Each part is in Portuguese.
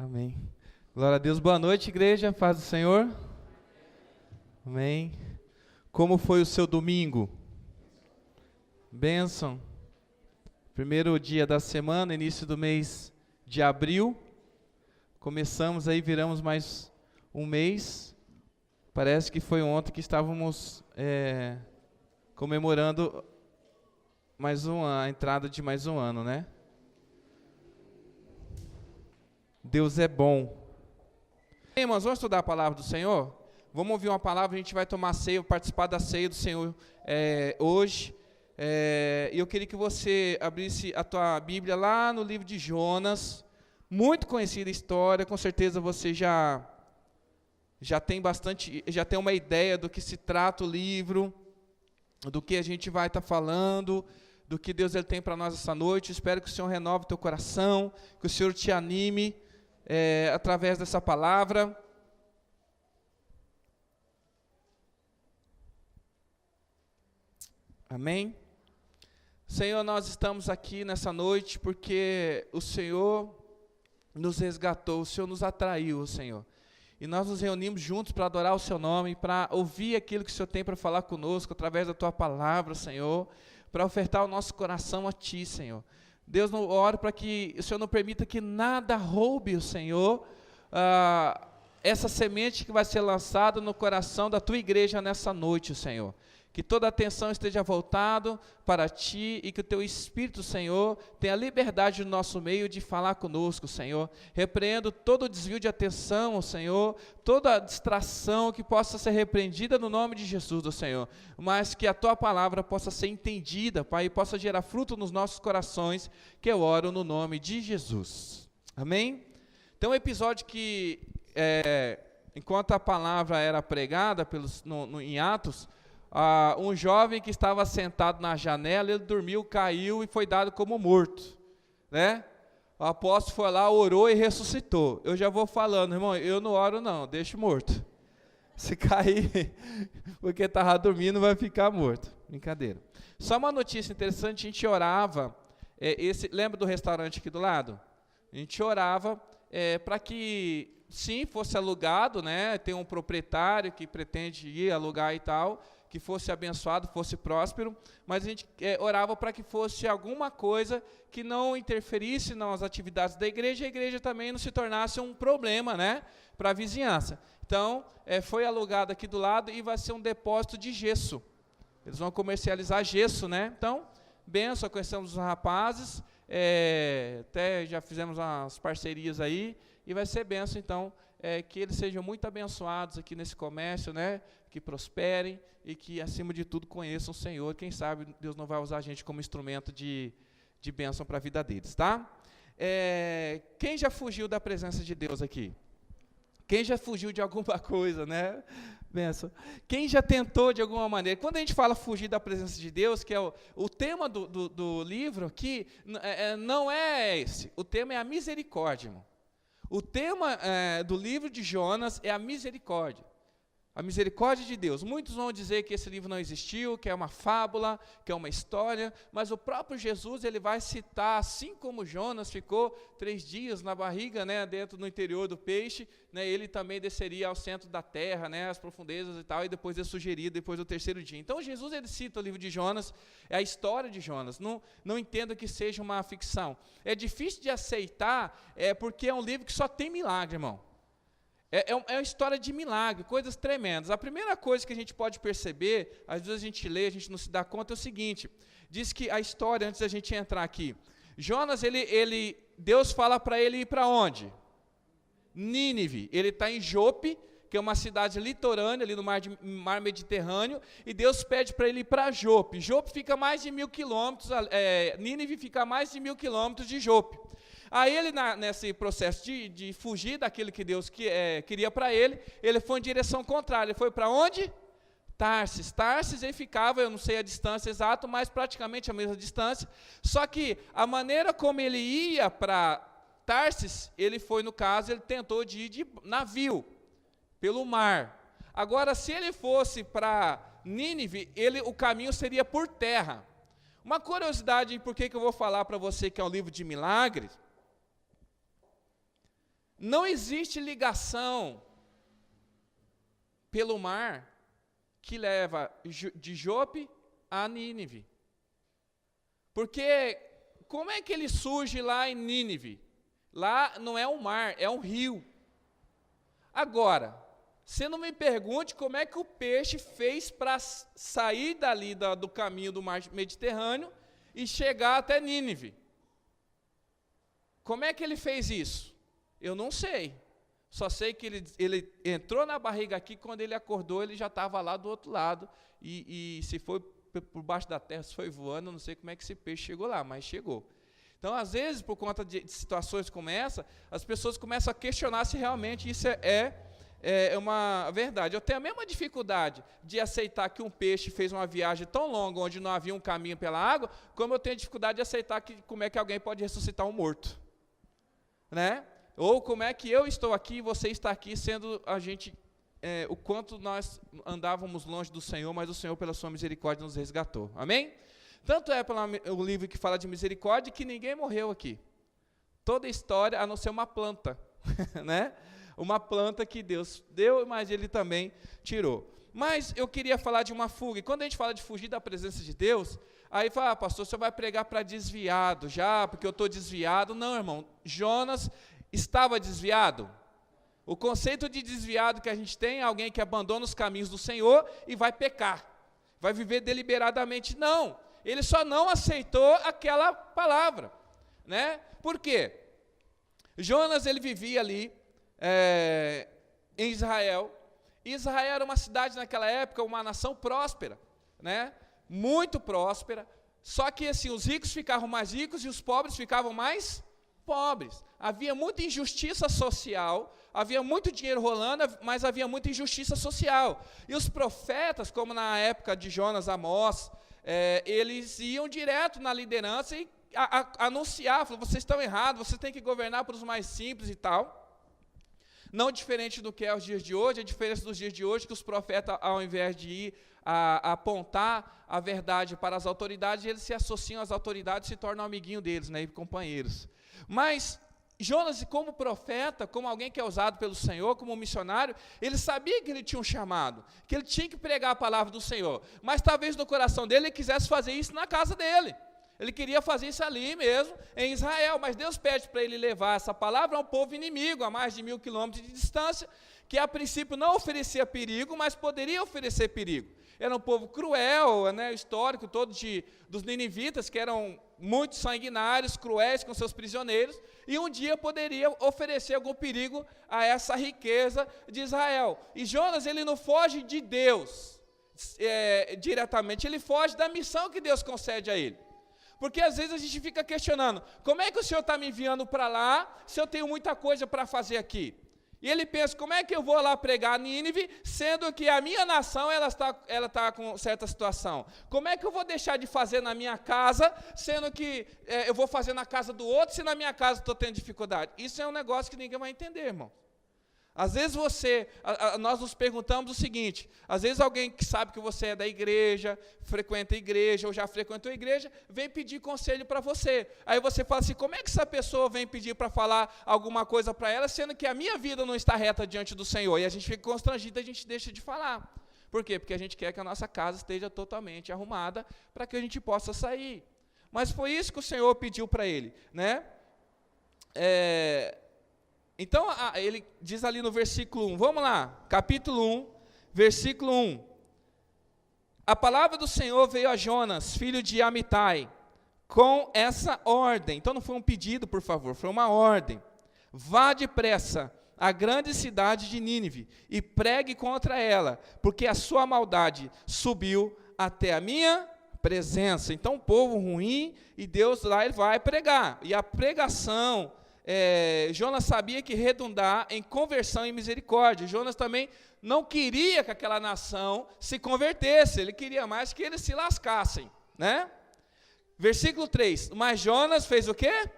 Amém. Glória a Deus. Boa noite, igreja. Paz do Senhor. Amém. Como foi o seu domingo? Bênção. Primeiro dia da semana, início do mês de abril. Começamos aí, viramos mais um mês. Parece que foi ontem que estávamos comemorando a entrada de mais um ano, né? Deus é bom. Bem, irmãos, vamos estudar a palavra do Senhor? Vamos ouvir uma palavra, a gente vai tomar ceia, participar da ceia do Senhor hoje. E eu queria que você abrisse a tua Bíblia lá no livro de Jonas. Muito conhecida história, com certeza você já tem uma ideia do que se trata o livro, do que a gente vai estar falando, do que Deus ele tem para nós essa noite. Espero que o Senhor renove o teu coração, que o Senhor te anime através dessa palavra. Amém? Senhor, nós estamos aqui nessa noite porque o Senhor nos resgatou, o Senhor nos atraiu, Senhor. E nós nos reunimos juntos para adorar o Seu nome, para ouvir aquilo que o Senhor tem para falar conosco, através da Tua palavra, Senhor, para ofertar o nosso coração a Ti, Senhor. Deus, eu oro para que o Senhor não permita que nada roube o Senhor, essa semente que vai ser lançada no coração da Tua igreja nessa noite, Senhor. Que toda a atenção esteja voltada para Ti e que o Teu Espírito, Senhor, tenha liberdade no nosso meio de falar conosco, Senhor. Repreendo todo o desvio de atenção, Senhor, toda a distração que possa ser repreendida no nome de Jesus, Senhor. Mas que a Tua palavra possa ser entendida, Pai, e possa gerar fruto nos nossos corações, que eu oro no nome de Jesus. Amém? Tem um episódio que, enquanto a palavra era pregada em Atos, um jovem que estava sentado na janela, ele dormiu, caiu e foi dado como morto, né? O apóstolo foi lá, orou e ressuscitou. Eu já vou falando, irmão, eu não oro não, deixo morto. Se cair, porque estava dormindo, vai ficar morto. Brincadeira. Só uma notícia interessante, a gente orava, lembra do restaurante aqui do lado? A gente orava para que, sim, fosse alugado, né? Tem um proprietário que pretende ir alugar e tal, que fosse abençoado, fosse próspero, mas a gente orava para que fosse alguma coisa que não interferisse nas atividades da igreja, e a igreja também não se tornasse um problema, né, para a vizinhança. Então, foi alugado aqui do lado e vai ser um depósito de gesso. Eles vão comercializar gesso, né? Então, benção, conhecemos os rapazes, até já fizemos umas parcerias aí, e vai ser benção, então, que eles sejam muito abençoados aqui nesse comércio, né? Que prosperem e que, acima de tudo, conheçam o Senhor. Quem sabe Deus não vai usar a gente como instrumento de bênção para a vida deles, tá? Quem já fugiu da presença de Deus aqui? Quem já fugiu de alguma coisa, né? Benção. Quem já tentou de alguma maneira? Quando a gente fala fugir da presença de Deus, que é o tema do livro aqui, não é esse. O tema é a misericórdia, irmão. O tema do livro de Jonas é a misericórdia. A misericórdia de Deus. Muitos vão dizer que esse livro não existiu, que é uma fábula, que é uma história, mas o próprio Jesus ele vai citar, assim como Jonas ficou 3 dias na barriga, né, dentro no interior do peixe, né, ele também desceria ao centro da terra, né, às profundezas e tal, e depois ele sugeria depois do 3º dia. Então Jesus ele cita o livro de Jonas, é a história de Jonas. Não entendo que seja uma ficção. É difícil de aceitar, porque é um livro que só tem milagre, irmão. É uma história de milagre, coisas tremendas. A primeira coisa que a gente pode perceber, às vezes a gente lê, a gente não se dá conta, é o seguinte: diz que a história, antes da gente entrar aqui, Jonas, Deus fala para ele ir para onde? Nínive. Ele está em Jope, que é uma cidade litorânea, ali no mar Mediterrâneo, e Deus pede para ele ir para Jope. Jope fica a mais de 1.000 quilômetros, Nínive fica a mais de 1.000 quilômetros de Jope. Aí ele, nesse processo de fugir daquilo que Deus queria para ele foi em direção contrária. Ele foi para onde? Tarsis. Tarsis ele ficava, eu não sei a distância exata, mas praticamente a mesma distância. Só que a maneira como ele ia para Tarsis, ele tentou de ir de navio, pelo mar. Agora, se ele fosse para Nínive, o caminho seria por terra. Uma curiosidade, por que eu vou falar para você que é um livro de milagres, Não existe ligação pelo mar que leva de Jope a Nínive. Porque como é que ele surge lá em Nínive? Lá não é um mar, é um rio. Agora, você não me pergunte como é que o peixe fez para sair dali do caminho do mar Mediterrâneo e chegar até Nínive. Como é que ele fez isso? Eu não sei. Só sei que ele entrou na barriga aqui, quando ele acordou, ele já estava lá do outro lado. E se foi por baixo da terra, se foi voando, eu não sei como é que esse peixe chegou lá, mas chegou. Então, às vezes, por conta de situações como essa, as pessoas começam a questionar se realmente isso é uma verdade. Eu tenho a mesma dificuldade de aceitar que um peixe fez uma viagem tão longa, onde não havia um caminho pela água, como eu tenho dificuldade de aceitar como é que alguém pode ressuscitar um morto. Né? Ou como é que eu estou aqui e você está aqui, sendo a gente, o quanto nós andávamos longe do Senhor, mas o Senhor, pela sua misericórdia, nos resgatou. Amém? Tanto é o livro que fala de misericórdia, que ninguém morreu aqui. Toda a história, a não ser uma planta. Né? Uma planta que Deus deu, mas Ele também tirou. Mas eu queria falar de uma fuga. E quando a gente fala de fugir da presença de Deus, aí fala, pastor, você vai pregar para desviado já, porque eu estou desviado. Não, irmão, Jonas estava desviado. O conceito de desviado que a gente tem é alguém que abandona os caminhos do Senhor e vai pecar, vai viver deliberadamente. Não, ele só não aceitou aquela palavra, né? Por quê? Jonas, ele vivia ali em Israel. Israel era uma cidade naquela época, uma nação próspera, né? Muito próspera, só que assim, os ricos ficavam mais ricos e os pobres ficavam mais pobres. Havia muita injustiça social, havia muito dinheiro rolando, mas havia muita injustiça social. E os profetas, como na época de Jonas, Amós, eles iam direto na liderança e anunciar, falavam, vocês estão errados, vocês têm que governar para os mais simples e tal. Não diferente do que é os dias de hoje, a diferença dos dias de hoje é que os profetas, ao invés de ir a apontar a verdade para as autoridades, eles se associam às autoridades e se tornam amiguinho deles, né, e companheiros. Mas Jonas, como profeta, como alguém que é usado pelo Senhor, como missionário, ele sabia que ele tinha um chamado, que ele tinha que pregar a palavra do Senhor, mas talvez no coração dele ele quisesse fazer isso na casa dele. Ele queria fazer isso ali mesmo, em Israel, mas Deus pede para ele levar essa palavra a um povo inimigo, a mais de 1000 quilômetros de distância, que a princípio não oferecia perigo, mas poderia oferecer perigo. Era um povo cruel, né, histórico todo dos ninivitas, que eram muito sanguinários, cruéis com seus prisioneiros, e um dia poderia oferecer algum perigo a essa riqueza de Israel. E Jonas, ele não foge de Deus diretamente, ele foge da missão que Deus concede a ele. Porque às vezes a gente fica questionando, como é que o Senhor está me enviando para lá, se eu tenho muita coisa para fazer aqui? E ele pensa, como é que eu vou lá pregar Nínive, sendo que a minha nação ela está com certa situação? Como é que eu vou deixar de fazer na minha casa, sendo que eu vou fazer na casa do outro, se na minha casa estou tendo dificuldade? Isso é um negócio que ninguém vai entender, irmão. Às vezes nós nos perguntamos o seguinte, às vezes alguém que sabe que você é da igreja, frequenta a igreja, ou já frequentou a igreja, vem pedir conselho para você. Aí você fala assim, como é que essa pessoa vem pedir para falar alguma coisa para ela, sendo que a minha vida não está reta diante do Senhor? E a gente fica constrangido, a gente deixa de falar. Por quê? Porque a gente quer que a nossa casa esteja totalmente arrumada, para que a gente possa sair. Mas foi isso que o Senhor pediu para ele, né? Então, ele diz ali no versículo 1, vamos lá, capítulo 1, versículo 1. A palavra do Senhor veio a Jonas, filho de Amitai, com essa ordem. Então não foi um pedido, por favor, foi uma ordem. Vá depressa à grande cidade de Nínive e pregue contra ela, porque a sua maldade subiu até a minha presença. Então, um povo ruim, e Deus lá ele vai pregar. E a pregação... Jonas sabia que redundar em conversão e misericórdia. Jonas também não queria que aquela nação se convertesse, ele queria mais que eles se lascassem, né? Versículo 3, mas Jonas fez o quê?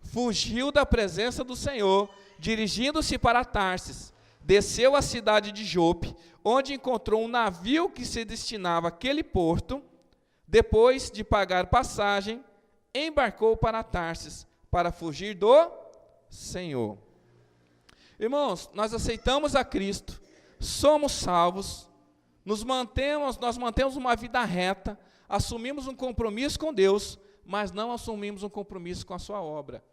Fugiu da presença do Senhor, dirigindo-se para Tarsis, desceu à cidade de Jope, onde encontrou um navio que se destinava àquele porto. Depois de pagar passagem, embarcou para Tarsis, para fugir do Senhor. Irmãos, nós aceitamos a Cristo, somos salvos, nós mantemos uma vida reta, assumimos um compromisso com Deus, mas não assumimos um compromisso com a sua obra.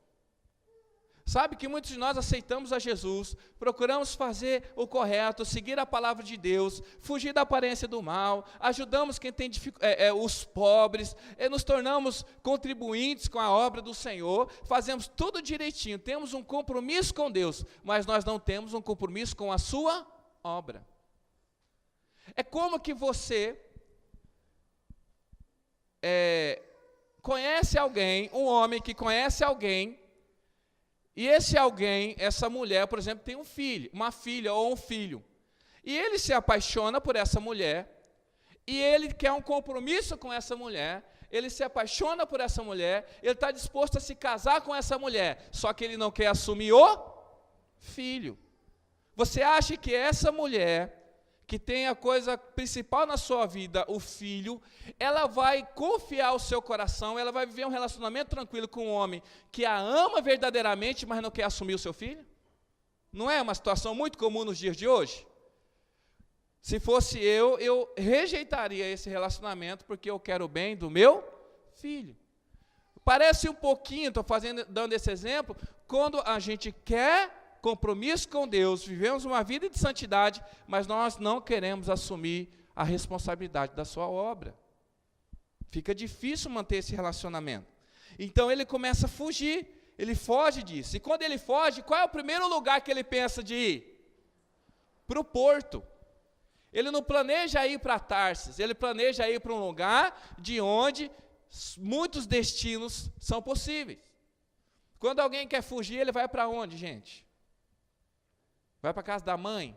Sabe que muitos de nós aceitamos a Jesus, procuramos fazer o correto, seguir a palavra de Deus, fugir da aparência do mal, ajudamos quem tem os pobres, nos tornamos contribuintes com a obra do Senhor, fazemos tudo direitinho, temos um compromisso com Deus, mas nós não temos um compromisso com a sua obra. É como que você conhece alguém, um homem que conhece alguém, e esse alguém, essa mulher, por exemplo, tem um filho, uma filha ou um filho. E ele se apaixona por essa mulher, e ele quer um compromisso com essa mulher, ele se apaixona por essa mulher, ele está disposto a se casar com essa mulher, só que ele não quer assumir o filho. Você acha que essa mulher, que tem a coisa principal na sua vida, o filho, ela vai confiar o seu coração, ela vai viver um relacionamento tranquilo com um homem que a ama verdadeiramente, mas não quer assumir o seu filho? Não é uma situação muito comum nos dias de hoje? Se fosse eu rejeitaria esse relacionamento, porque eu quero o bem do meu filho. Parece um pouquinho, estou dando esse exemplo, quando a gente quer compromisso com Deus, vivemos uma vida de santidade, mas nós não queremos assumir a responsabilidade da sua obra. Fica difícil manter esse relacionamento. Então ele começa a fugir, ele foge disso. E quando ele foge, qual é o primeiro lugar que ele pensa de ir? Para o porto. Ele não planeja ir para Tarsis, ele planeja ir para um lugar de onde muitos destinos são possíveis. Quando alguém quer fugir, ele vai para onde, gente? Vai para a casa da mãe?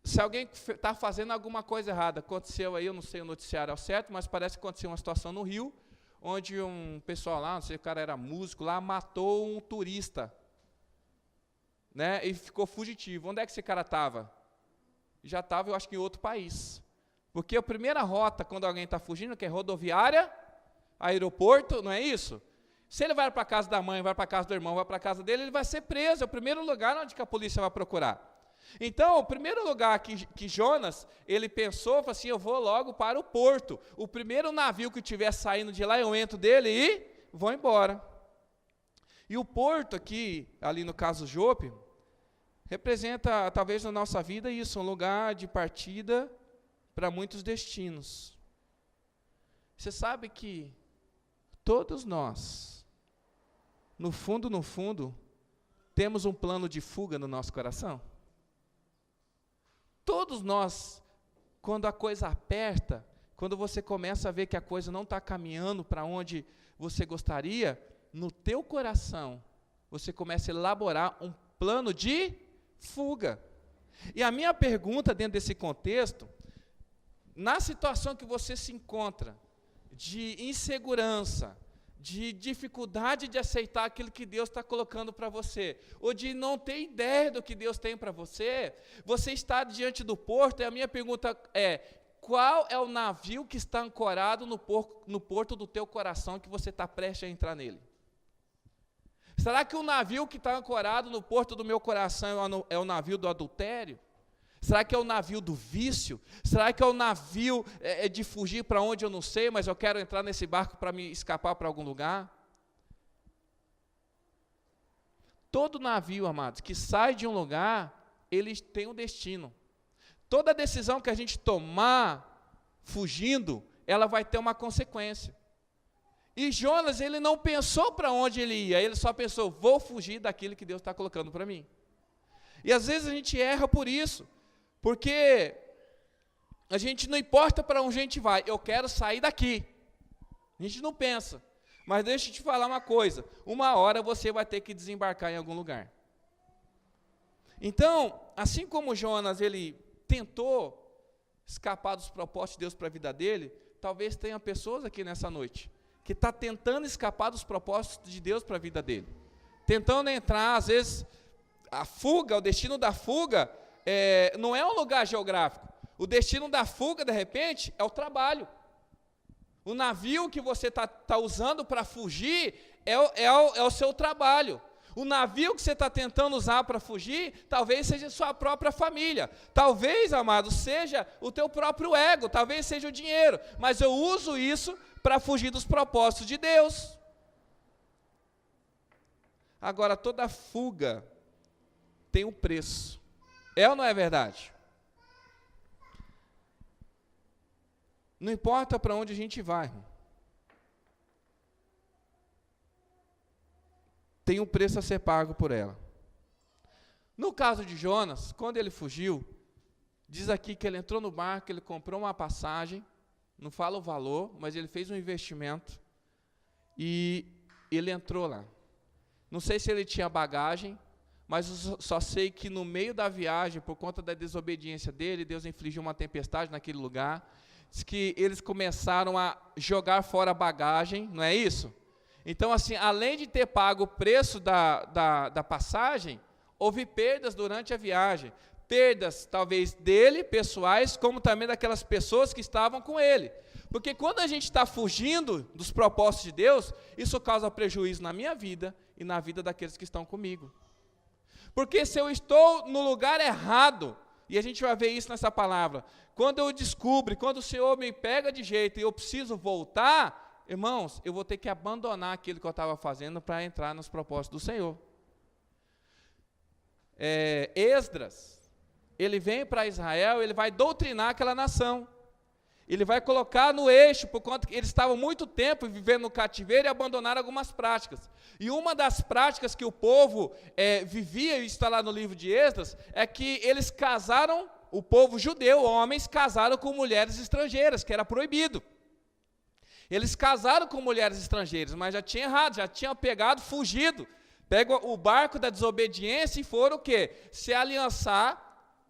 Se alguém está fazendo alguma coisa errada, aconteceu aí, eu não sei o noticiário ao certo, mas parece que aconteceu uma situação no Rio, onde um pessoal lá, não sei se o cara era músico lá, matou um turista, e ficou fugitivo. Onde é que esse cara estava? Já estava, eu acho que em outro país. Porque a primeira rota, quando alguém está fugindo, que é rodoviária, aeroporto, não é isso? Se ele vai para a casa da mãe, vai para a casa do irmão, vai para a casa dele, ele vai ser preso. É o primeiro lugar onde que a polícia vai procurar. Então, o primeiro lugar que Jonas, ele pensou, falou assim, eu vou logo para o porto. O primeiro navio que estiver saindo de lá, eu entro dele e vou embora. E o porto aqui, ali no caso Jope, representa, talvez na nossa vida, isso, um lugar de partida para muitos destinos. Você sabe que todos nós, no fundo, temos um plano de fuga no nosso coração? Todos nós, quando a coisa aperta, quando você começa a ver que a coisa não está caminhando para onde você gostaria, no teu coração, você começa a elaborar um plano de fuga. E a minha pergunta dentro desse contexto, na situação que você se encontra, de insegurança, de dificuldade de aceitar aquilo que Deus está colocando para você, ou de não ter ideia do que Deus tem para você, você está diante do porto, e a minha pergunta é, qual é o navio que está ancorado no porto do teu coração, que você está prestes a entrar nele? Será que o navio que está ancorado no porto do meu coração é o navio do adultério? Será que é o navio do vício? Será que é o navio de fugir para onde eu não sei, mas eu quero entrar nesse barco para me escapar para algum lugar? Todo navio, amados, que sai de um lugar, ele tem um destino. Toda decisão que a gente tomar fugindo, ela vai ter uma consequência. E Jonas, ele não pensou para onde ele ia, ele só pensou, vou fugir daquilo que Deus está colocando para mim. E às vezes a gente erra por isso. Porque a gente não importa para onde a gente vai, eu quero sair daqui. A gente não pensa. Mas deixa eu te falar uma coisa, uma hora você vai ter que desembarcar em algum lugar. Então, assim como Jonas, ele tentou escapar dos propósitos de Deus para a vida dele, talvez tenha pessoas aqui nessa noite, que está tentando escapar dos propósitos de Deus para a vida dele. Tentando entrar, às vezes, a fuga, o destino da fuga, não é um lugar geográfico. O destino da fuga, de repente, é o trabalho. O navio que você está usando para fugir é o seu trabalho. O navio que você está tentando usar para fugir, talvez seja sua própria família. Talvez, amado, seja o teu próprio ego, talvez seja o dinheiro. Mas eu uso isso para fugir dos propósitos de Deus. Agora, toda fuga tem um preço. É ou não é verdade? Não importa para onde a gente vai, irmão. Tem um preço a ser pago por ela. No caso de Jonas, quando ele fugiu, diz aqui que ele entrou no barco, ele comprou uma passagem, não fala o valor, mas ele fez um investimento e ele entrou lá. Não sei se ele tinha bagagem, mas eu só sei que no meio da viagem, por conta da desobediência dele, Deus infligiu uma tempestade naquele lugar. Diz que eles começaram a jogar fora a bagagem, não é isso? Então, assim, além de ter pago o preço da passagem, houve perdas durante a viagem. Perdas, talvez, dele, pessoais, como também daquelas pessoas que estavam com ele. Porque quando a gente está fugindo dos propósitos de Deus, isso causa prejuízo na minha vida e na vida daqueles que estão comigo. Porque se eu estou no lugar errado, e a gente vai ver isso nessa palavra, quando eu descubro, quando o Senhor me pega de jeito e eu preciso voltar, irmãos, eu vou ter que abandonar aquilo que eu estava fazendo para entrar nos propósitos do Senhor. Esdras, ele vem para Israel, ele vai doutrinar aquela nação. Ele vai colocar no eixo, por conta que eles estavam muito tempo vivendo no cativeiro e abandonaram algumas práticas. E uma das práticas que o povo vivia, e está lá no livro de Esdras, é que eles casaram, o povo judeu, homens, casaram com mulheres estrangeiras, que era proibido. Eles casaram com mulheres estrangeiras, mas já tinha errado, já tinham pegado, fugido. Pegam o barco da desobediência e foram o quê? Se aliançar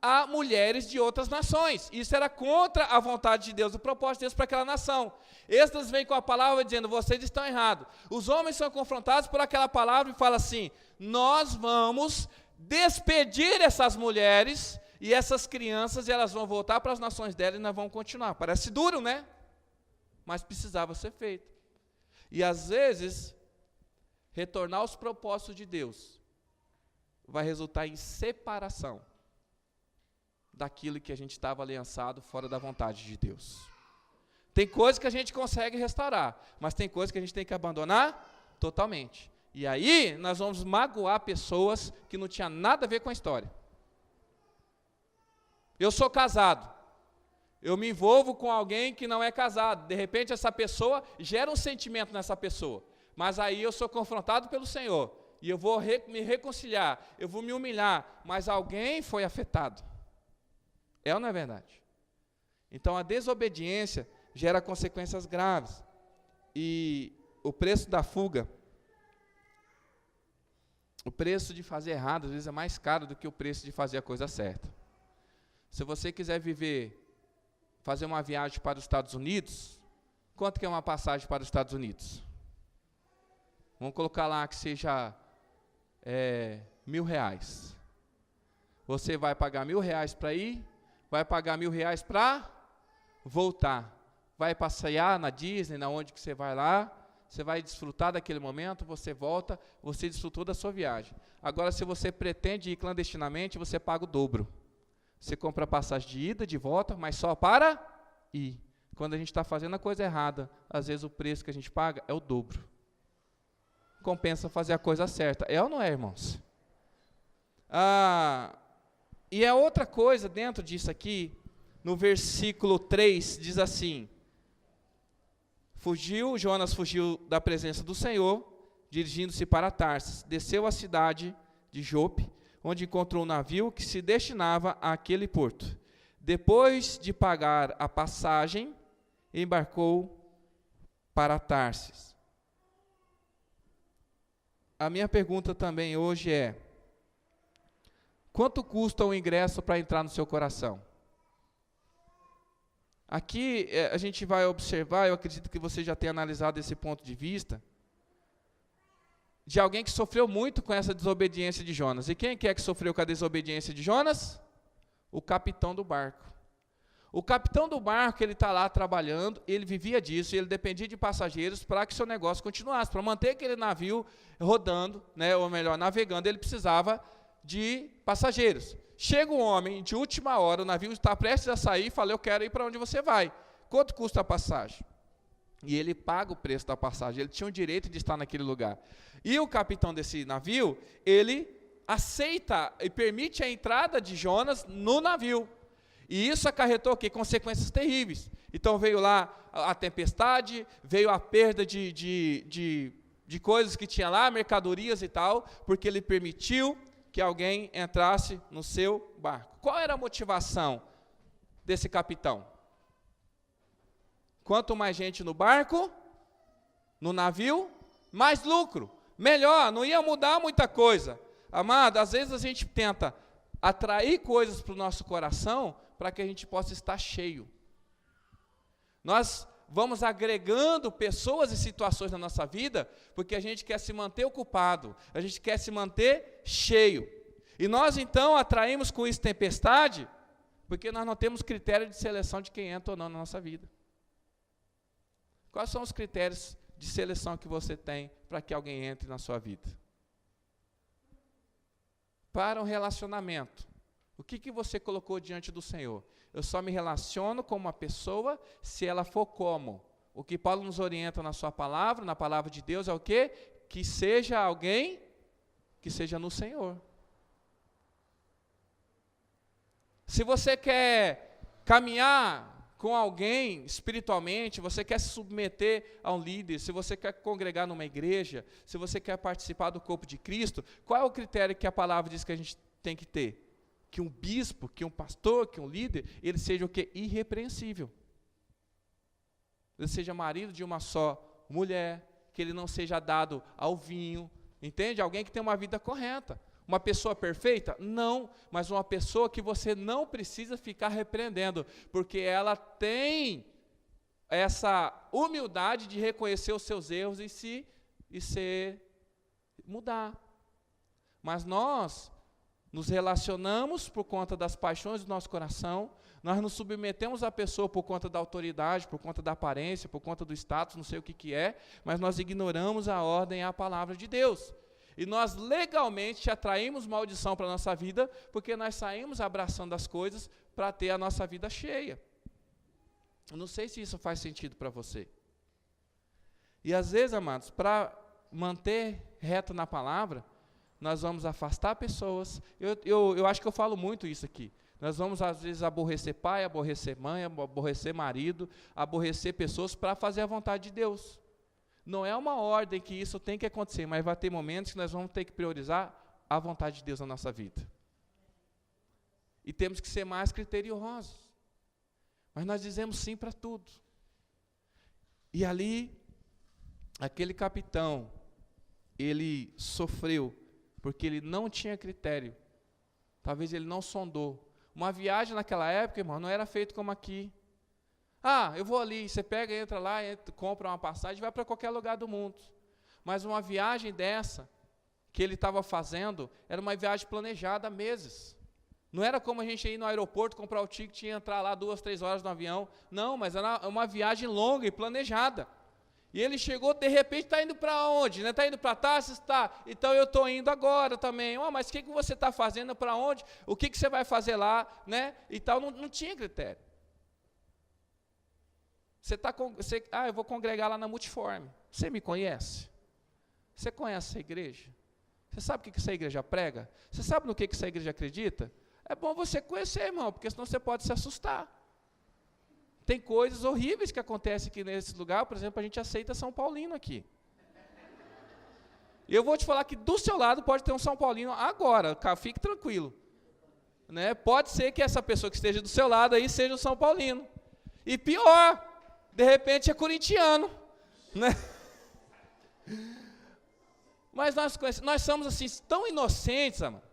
a mulheres de outras nações. Isso era contra a vontade de Deus, o propósito de Deus para aquela nação. Esdras vem com a palavra dizendo, vocês estão errados. Os homens são confrontados por aquela palavra e falam assim, nós vamos despedir essas mulheres e essas crianças, e elas vão voltar para as nações delas e nós vamos continuar. Parece duro, né? Mas precisava ser feito. E às vezes, retornar aos propósitos de Deus vai resultar em separação daquilo que a gente estava aliançado fora da vontade de Deus. Tem coisas que a gente consegue restaurar, mas tem coisas que a gente tem que abandonar totalmente. E aí nós vamos magoar pessoas que não tinham nada a ver com a história. Eu sou casado. Eu me envolvo com alguém que não é casado. De repente, essa pessoa gera um sentimento nessa pessoa. Mas aí eu sou confrontado pelo Senhor. E eu vou me reconciliar. Eu vou me humilhar. Mas alguém foi afetado. É ou não é verdade? Então, a desobediência gera consequências graves. E o preço da fuga, o preço de fazer errado, às vezes é mais caro do que o preço de fazer a coisa certa. Se você quiser fazer uma viagem para os Estados Unidos, quanto que é uma passagem para os Estados Unidos? Vamos colocar lá que seja R$1.000. Você vai pagar R$1.000 para ir, vai pagar R$1.000 para voltar. Vai passear na Disney, na onde que você vai lá, você vai desfrutar daquele momento, você volta, você desfrutou da sua viagem. Agora, se você pretende ir clandestinamente, você paga o dobro. Você compra a passagem de ida, de volta, mas só para ir. Quando a gente está fazendo a coisa errada, às vezes o preço que a gente paga é o dobro. Compensa fazer a coisa certa. É ou não é, irmãos? E a outra coisa dentro disso aqui, no versículo 3, diz assim, Jonas fugiu da presença do Senhor, dirigindo-se para Tarsis, desceu à cidade de Jope, onde encontrou um navio que se destinava àquele porto. Depois de pagar a passagem, embarcou para Tarsis. A minha pergunta também hoje é, quanto custa o ingresso para entrar no seu coração? Aqui a gente vai observar, eu acredito que você já tenha analisado esse ponto de vista, de alguém que sofreu muito com essa desobediência de Jonas. E quem é que sofreu com a desobediência de Jonas? O capitão do barco. O capitão do barco, ele está lá trabalhando, ele vivia disso, ele dependia de passageiros para que seu negócio continuasse. Para manter aquele navio rodando, né, ou melhor, navegando, ele precisava de passageiros. Chega um homem, de última hora, o navio está prestes a sair, e fala, eu quero ir para onde você vai. Quanto custa a passagem? E ele paga o preço da passagem, ele tinha o direito de estar naquele lugar. E o capitão desse navio, ele aceita e permite a entrada de Jonas no navio. E isso acarretou o quê? Consequências terríveis. Então veio lá a tempestade, veio a perda de coisas que tinha lá, mercadorias e tal, porque ele permitiu que alguém entrasse no seu barco. Qual era a motivação desse capitão? Quanto mais gente no barco, no navio, mais lucro. Melhor, não ia mudar muita coisa. Amado, às vezes a gente tenta atrair coisas para o nosso coração para que a gente possa estar cheio. Nós vamos agregando pessoas e situações na nossa vida porque a gente quer se manter ocupado, a gente quer se manter cheio. E nós então atraímos com isso tempestade porque nós não temos critério de seleção de quem entra ou não na nossa vida. Quais são os critérios de seleção que você tem para que alguém entre na sua vida? Para um relacionamento, o que você colocou diante do Senhor? Eu só me relaciono com uma pessoa se ela for como? O que Paulo nos orienta na sua palavra, na palavra de Deus, é o quê? Que seja alguém que seja no Senhor. Se você quer caminhar com alguém espiritualmente, você quer se submeter a um líder, se você quer congregar numa igreja, se você quer participar do corpo de Cristo, qual é o critério que a palavra diz que a gente tem que ter? Que um bispo, que um pastor, que um líder, ele seja o quê? Irrepreensível. Ele seja marido de uma só mulher, que ele não seja dado ao vinho, entende? Alguém que tem uma vida correta. Uma pessoa perfeita? Não, mas uma pessoa que você não precisa ficar repreendendo, porque ela tem essa humildade de reconhecer os seus erros e mudar. Mas nós nos relacionamos por conta das paixões do nosso coração, nós nos submetemos à pessoa por conta da autoridade, por conta da aparência, por conta do status, não sei o que é, mas nós ignoramos a ordem e a palavra de Deus. E nós legalmente atraímos maldição para a nossa vida, porque nós saímos abraçando as coisas para ter a nossa vida cheia. Eu não sei se isso faz sentido para você. E às vezes, amados, para manter reto na palavra, nós vamos afastar pessoas. Eu acho que eu falo muito isso aqui. Nós vamos, às vezes, aborrecer pai, aborrecer mãe, aborrecer marido, aborrecer pessoas para fazer a vontade de Deus. Não é uma ordem que isso tem que acontecer, mas vai ter momentos que nós vamos ter que priorizar a vontade de Deus na nossa vida. E temos que ser mais criteriosos. Mas nós dizemos sim para tudo. E ali, aquele capitão, ele sofreu, porque ele não tinha critério. Talvez ele não sondou. Uma viagem naquela época, irmão, não era feito como aqui. Ah, eu vou ali, você pega, entra lá, compra uma passagem e vai para qualquer lugar do mundo. Mas uma viagem dessa, que ele estava fazendo, era uma viagem planejada há meses. Não era como a gente ir no aeroporto, comprar o ticket e entrar lá 2, 3 horas no avião. Não, mas era uma viagem longa e planejada. E ele chegou, de repente, está indo para onde? Está indo para Tarsis? Está. Então eu estou indo agora também. Mas o que você está fazendo? Para onde? O que você vai fazer lá? Né? E tal, não tinha critério. Eu vou congregar lá na Multiforme. Você me conhece? Você conhece essa igreja? Você sabe o que essa igreja prega? Você sabe no que essa igreja acredita? É bom você conhecer, irmão, porque senão você pode se assustar. Tem coisas horríveis que acontecem aqui nesse lugar. Por exemplo, a gente aceita São Paulino aqui. E eu vou te falar que do seu lado pode ter um São Paulino agora, fique tranquilo. Né? Pode ser que essa pessoa que esteja do seu lado aí seja um São Paulino. E pior, de repente é corintiano, né? Mas nós somos assim, tão inocentes, amado.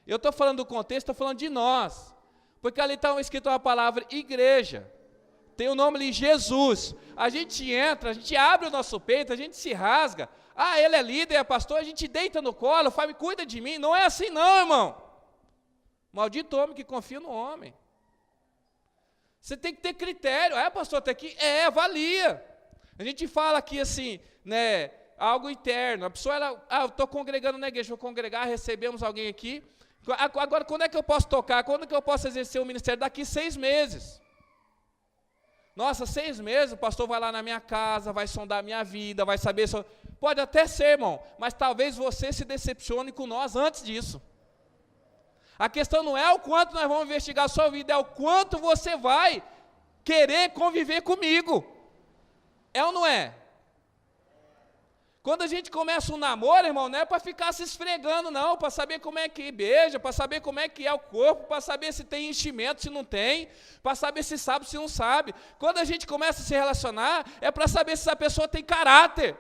Eu estou falando do contexto, estou falando de nós. Porque ali está escrito uma palavra igreja. Tem o nome ali Jesus. A gente entra, a gente abre o nosso peito, a gente se rasga. Ah, ele é líder, é pastor, a gente deita no colo, fala, cuida de mim. Não é assim não, irmão. Maldito homem que confia no homem. Você tem que ter critério. Pastor, tem que... avalia. A gente fala aqui assim, né, algo interno. A pessoa, eu estou congregando na igreja, vou congregar, recebemos alguém aqui. Agora, quando é que eu posso tocar? Quando é que eu posso exercer o ministério? Daqui 6 meses. Nossa, 6 meses, o pastor vai lá na minha casa, vai sondar a minha vida, vai saber... Pode até ser, irmão, mas talvez você se decepcione com nós antes disso. A questão não é o quanto nós vamos investigar a sua vida, é o quanto você vai querer conviver comigo. É ou não é? Quando a gente começa um namoro, irmão, não é para ficar se esfregando, não, para saber como é que beija, para saber como é que é o corpo, para saber se tem enchimento, se não tem, para saber se sabe, se não sabe. Quando a gente começa a se relacionar, é para saber se essa pessoa tem caráter.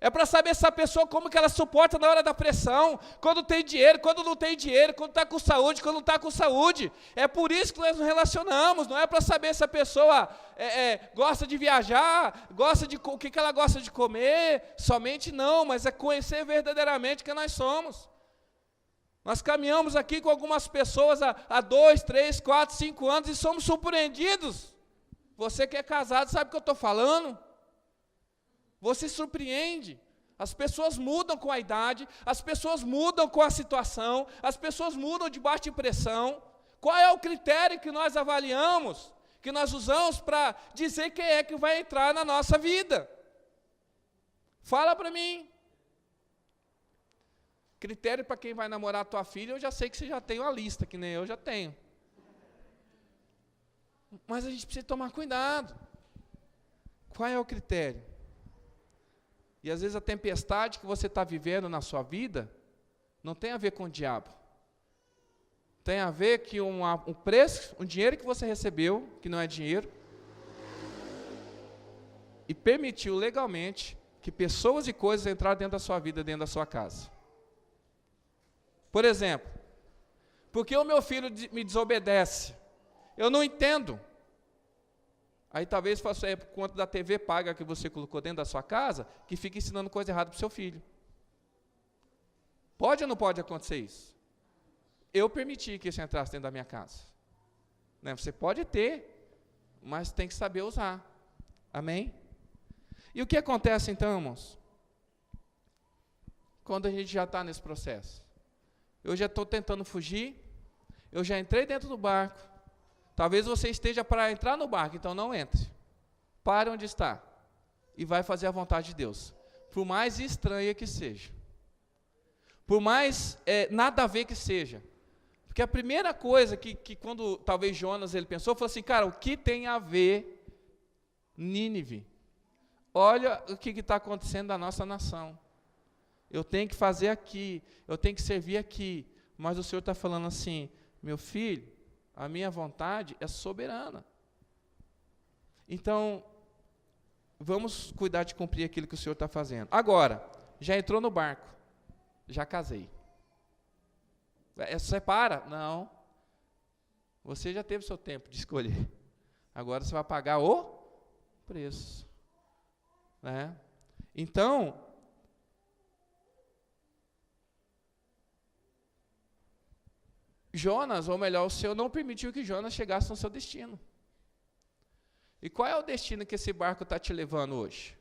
É para saber se essa pessoa, como que ela suporta na hora da pressão, quando tem dinheiro, quando não tem dinheiro, quando está com saúde, quando não está com saúde. É por isso que nós nos relacionamos, não é para saber se a pessoa gosta de viajar, o que ela gosta de comer, somente não, mas é conhecer verdadeiramente quem nós somos. Nós caminhamos aqui com algumas pessoas há 2, 3, 4, 5 anos e somos surpreendidos. Você que é casado sabe o que eu estou falando? Você surpreende, as pessoas mudam com a idade, as pessoas mudam com a situação, as pessoas mudam debaixo de pressão. Qual é o critério que nós avaliamos, que nós usamos para dizer quem é que vai entrar na nossa vida? Fala para mim. Critério para quem vai namorar a tua filha, eu já sei que você já tem uma lista, que nem eu já tenho. Mas a gente precisa tomar cuidado. Qual é o critério? E às vezes a tempestade que você está vivendo na sua vida não tem a ver com o diabo. Tem a ver que um preço, um dinheiro que você recebeu, que não é dinheiro, e permitiu legalmente que pessoas e coisas entraram dentro da sua vida, dentro da sua casa. Por exemplo, porque o meu filho me desobedece? Eu não entendo. Aí talvez faça por conta da TV paga que você colocou dentro da sua casa, que fica ensinando coisa errada para o seu filho. Pode ou não pode acontecer isso? Eu permiti que isso entrasse dentro da minha casa. Né? Você pode ter, mas tem que saber usar. Amém? E o que acontece então, irmãos? Quando a gente já está nesse processo. Eu já estou tentando fugir, eu já entrei dentro do barco. Talvez você esteja para entrar no barco, então não entre. Pare onde está e vai fazer a vontade de Deus. Por mais estranha que seja. Por mais nada a ver que seja. Porque a primeira coisa que quando talvez Jonas ele pensou, foi assim, cara, o que tem a ver Nínive? Olha o que está acontecendo na nossa nação. Eu tenho que fazer aqui, eu tenho que servir aqui. Mas o Senhor está falando assim, meu filho, a minha vontade é soberana. Então, vamos cuidar de cumprir aquilo que o Senhor está fazendo. Agora, já entrou no barco, já casei. Separa? Não. Você já teve seu tempo de escolher. Agora você vai pagar o preço. Né? Então, Jonas, ou melhor, o Senhor não permitiu que Jonas chegasse no seu destino. E qual é o destino que esse barco está te levando hoje?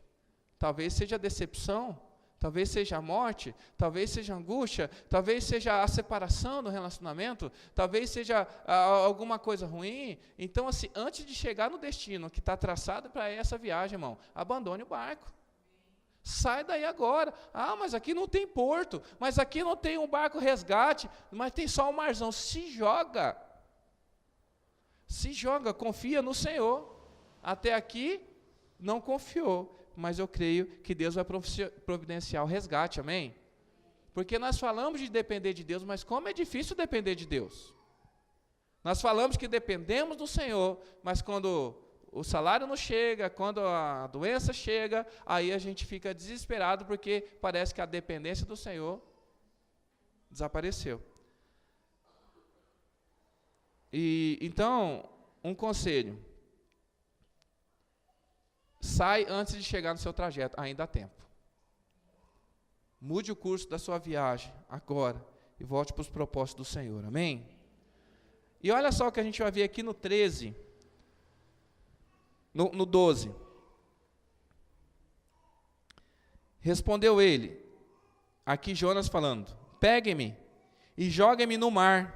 Talvez seja a decepção, talvez seja a morte, talvez seja a angústia, talvez seja a separação do relacionamento, talvez seja alguma coisa ruim. Então, assim, antes de chegar no destino que está traçado para essa viagem, irmão, abandone o barco. Sai daí agora. Ah, mas aqui não tem porto, mas aqui não tem um barco resgate, mas tem só um marzão. Se joga, confia no Senhor. Até aqui não confiou, mas eu creio que Deus vai providenciar o resgate, amém? Porque nós falamos de depender de Deus, mas como é difícil depender de Deus. Nós falamos que dependemos do Senhor, mas quando o salário não chega, quando a doença chega, aí a gente fica desesperado, porque parece que a dependência do Senhor desapareceu. E então, um conselho. Sai antes de chegar no seu trajeto, ainda há tempo. Mude o curso da sua viagem agora e volte para os propósitos do Senhor, amém? E olha só o que a gente vai ver aqui no 13. no 12. Respondeu ele, aqui Jonas falando, pegue-me e jogue-me no mar,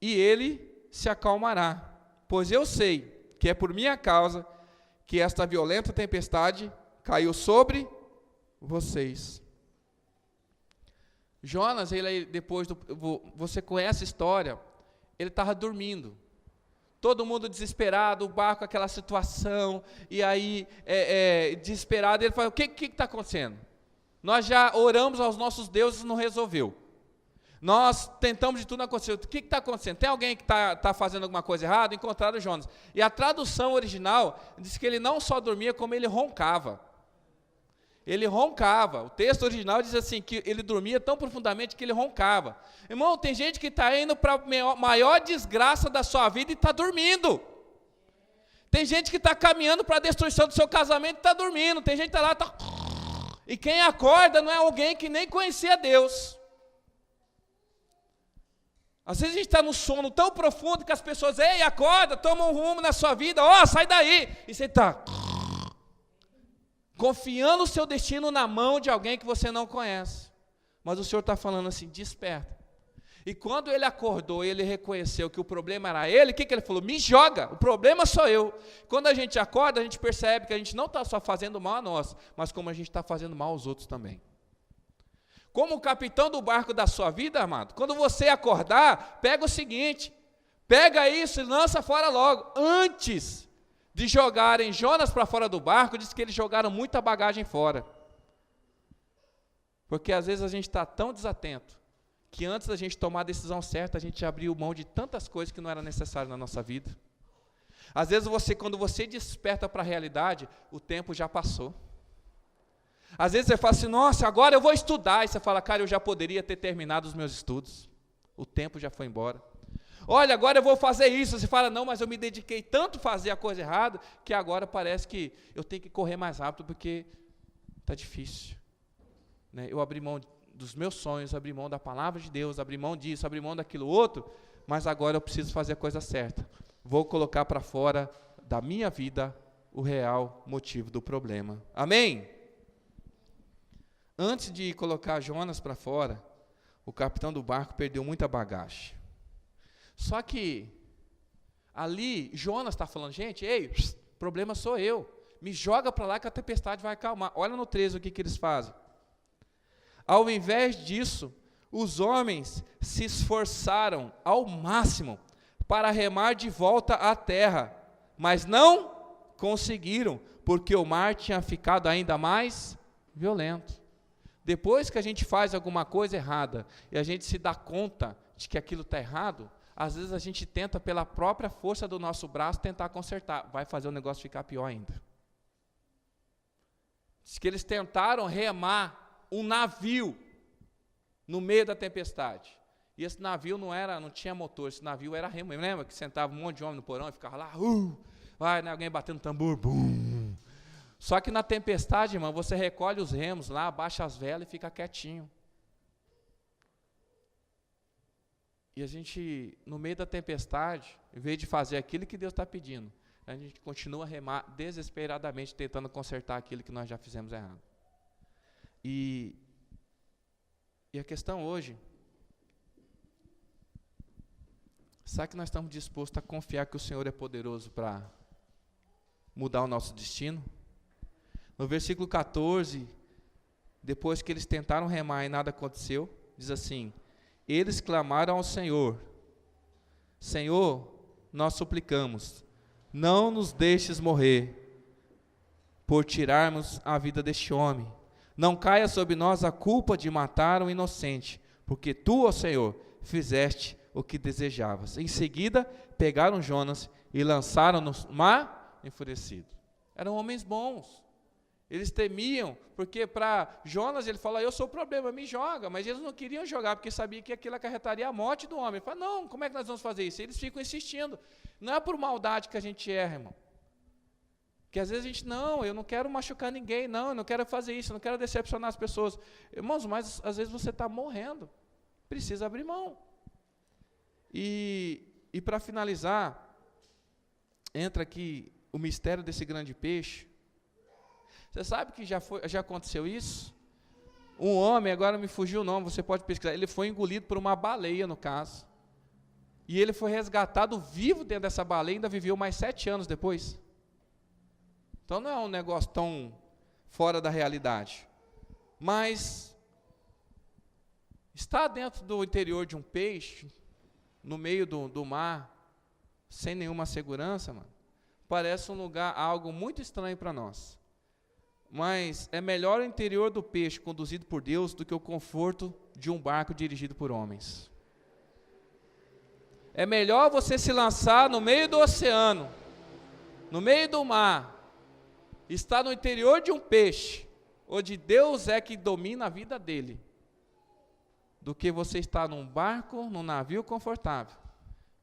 e ele se acalmará, pois eu sei que é por minha causa que esta violenta tempestade caiu sobre vocês. Jonas, você conhece a história, ele estava dormindo. Todo mundo desesperado, o barco, aquela situação, e aí, desesperado, ele fala, o que está acontecendo? Nós já oramos aos nossos deuses, não resolveu. Nós tentamos de tudo, não aconteceu. O que está acontecendo? Tem alguém que está fazendo alguma coisa errada? Encontraram Jonas. E a tradução original diz que ele não só dormia, como ele roncava. Ele roncava. O texto original diz assim, que ele dormia tão profundamente que ele roncava. Irmão, tem gente que está indo para a maior desgraça da sua vida e está dormindo. Tem gente que está caminhando para a destruição do seu casamento e está dormindo. Tem gente que está lá, está... E quem acorda não é alguém que nem conhecia Deus. Às vezes a gente está num sono tão profundo que as pessoas, ei, acorda, toma um rumo na sua vida, sai daí. E você está... confiando o seu destino na mão de alguém que você não conhece. Mas o Senhor está falando assim, desperta. E quando ele acordou, ele reconheceu que o problema era ele, o que ele falou? Me joga, o problema sou eu. Quando a gente acorda, a gente percebe que a gente não está só fazendo mal a nós, mas como a gente está fazendo mal aos outros também. Como o capitão do barco da sua vida, amado, quando você acordar, pega o seguinte, pega isso e lança fora logo, antes de jogarem Jonas para fora do barco, diz que eles jogaram muita bagagem fora. Porque às vezes a gente está tão desatento, que antes da gente tomar a decisão certa, a gente abriu mão de tantas coisas que não era necessário na nossa vida. Às vezes quando você desperta para a realidade, o tempo já passou. Às vezes você fala assim, nossa, agora eu vou estudar, e você fala, cara, eu já poderia ter terminado os meus estudos. O tempo já foi embora. Olha, agora eu vou fazer isso. Você fala, não, mas eu me dediquei tanto a fazer a coisa errada, que agora parece que eu tenho que correr mais rápido, porque está difícil. Né? Eu abri mão dos meus sonhos, abri mão da palavra de Deus, abri mão disso, abri mão daquilo outro, mas agora eu preciso fazer a coisa certa. Vou colocar para fora da minha vida o real motivo do problema. Amém? Antes de colocar Jonas para fora, o capitão do barco perdeu muita bagagem. Só que, ali, Jonas está falando, gente, ei, problema sou eu, me joga para lá que a tempestade vai acalmar. Olha no 13 o que eles fazem. Ao invés disso, os homens se esforçaram ao máximo para remar de volta à terra, mas não conseguiram, porque o mar tinha ficado ainda mais violento. Depois que a gente faz alguma coisa errada e a gente se dá conta de que aquilo está errado, às vezes a gente tenta, pela própria força do nosso braço, tentar consertar. Vai fazer o negócio ficar pior ainda. Diz que eles tentaram remar um navio no meio da tempestade. E esse navio não tinha motor, esse navio era remo. Lembra que sentava um monte de homem no porão e ficava lá, vai, né, alguém batendo tambor, bum. Só que na tempestade, irmão, você recolhe os remos lá, abaixa as velas e fica quietinho. E a gente, no meio da tempestade, em vez de fazer aquilo que Deus está pedindo, a gente continua a remar desesperadamente, tentando consertar aquilo que nós já fizemos errado. E a questão hoje, será que nós estamos dispostos a confiar que o Senhor é poderoso para mudar o nosso destino? No versículo 14, depois que eles tentaram remar e nada aconteceu, diz assim, eles clamaram ao Senhor, Senhor, nós suplicamos, não nos deixes morrer, por tirarmos a vida deste homem. Não caia sobre nós a culpa de matar um inocente, porque tu, ó Senhor, fizeste o que desejavas. Em seguida, pegaram Jonas e lançaram no mar enfurecido. Eram homens bons. Eles temiam, porque para Jonas ele falou, eu sou o problema, me joga. Mas eles não queriam jogar, porque sabiam que aquilo acarretaria a morte do homem. Ele falou, não, como é que nós vamos fazer isso? Eles ficam insistindo. Não é por maldade que a gente erra, irmão. Porque às vezes a gente, não, eu não quero machucar ninguém, não, eu não quero fazer isso, eu não quero decepcionar as pessoas. Irmãos, mas às vezes você está morrendo. Precisa abrir mão. E para finalizar, entra aqui o mistério desse grande peixe? Você sabe que já aconteceu isso? Um homem, agora me fugiu o nome, você pode pesquisar, ele foi engolido por uma baleia, no caso. E ele foi resgatado vivo dentro dessa baleia, ainda viveu mais 7 anos depois. Então não é um negócio tão fora da realidade. Mas estar dentro do interior de um peixe, no meio do mar, sem nenhuma segurança, mano, parece um lugar, algo muito estranho para nós. Mas é melhor o interior do peixe conduzido por Deus do que o conforto de um barco dirigido por homens. É melhor você se lançar no meio do oceano, no meio do mar, estar no interior de um peixe, onde Deus é que domina a vida dele, do que você estar num barco, num navio confortável,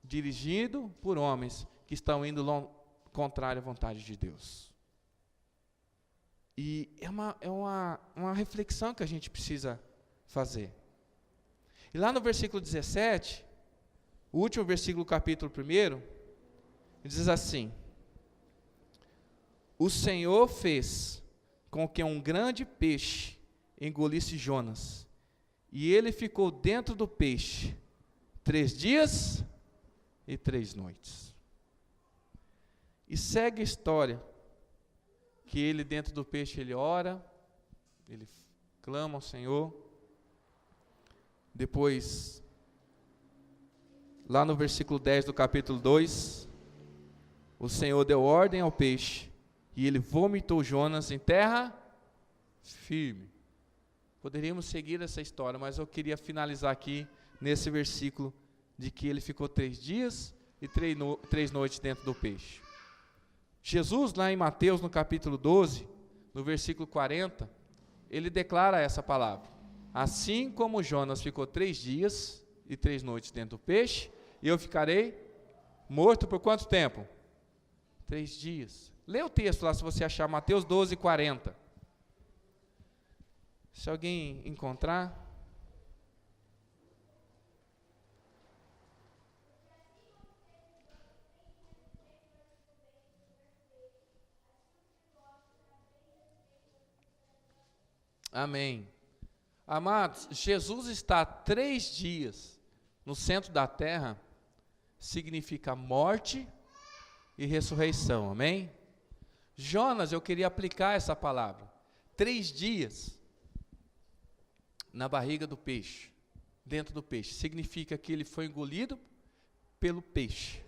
dirigido por homens que estão indo contrário à vontade de Deus. E é uma reflexão que a gente precisa fazer. E lá no versículo 17, o último versículo do capítulo 1, diz assim: o Senhor fez com que um grande peixe engolisse Jonas, e ele ficou dentro do peixe 3 dias e 3 noites. E segue a história, que ele dentro do peixe, ele ora, ele clama ao Senhor. Depois, lá no versículo 10 do capítulo 2, o Senhor deu ordem ao peixe, e ele vomitou Jonas em terra firme. Poderíamos seguir essa história, mas eu queria finalizar aqui, nesse versículo, de que ele ficou 3 dias e 3 noites dentro do peixe. Jesus, lá em Mateus, no capítulo 12, no versículo 40, ele declara essa palavra: assim como Jonas ficou 3 dias e 3 noites dentro do peixe, eu ficarei morto por quanto tempo? 3 dias. Lê o texto lá, se você achar, Mateus 12, 40. Se alguém encontrar. Amém. Amados, Jesus está 3 dias no centro da terra, significa morte e ressurreição, amém? Jonas, eu queria aplicar essa palavra, 3 dias na barriga do peixe, dentro do peixe, significa que ele foi engolido pelo peixe,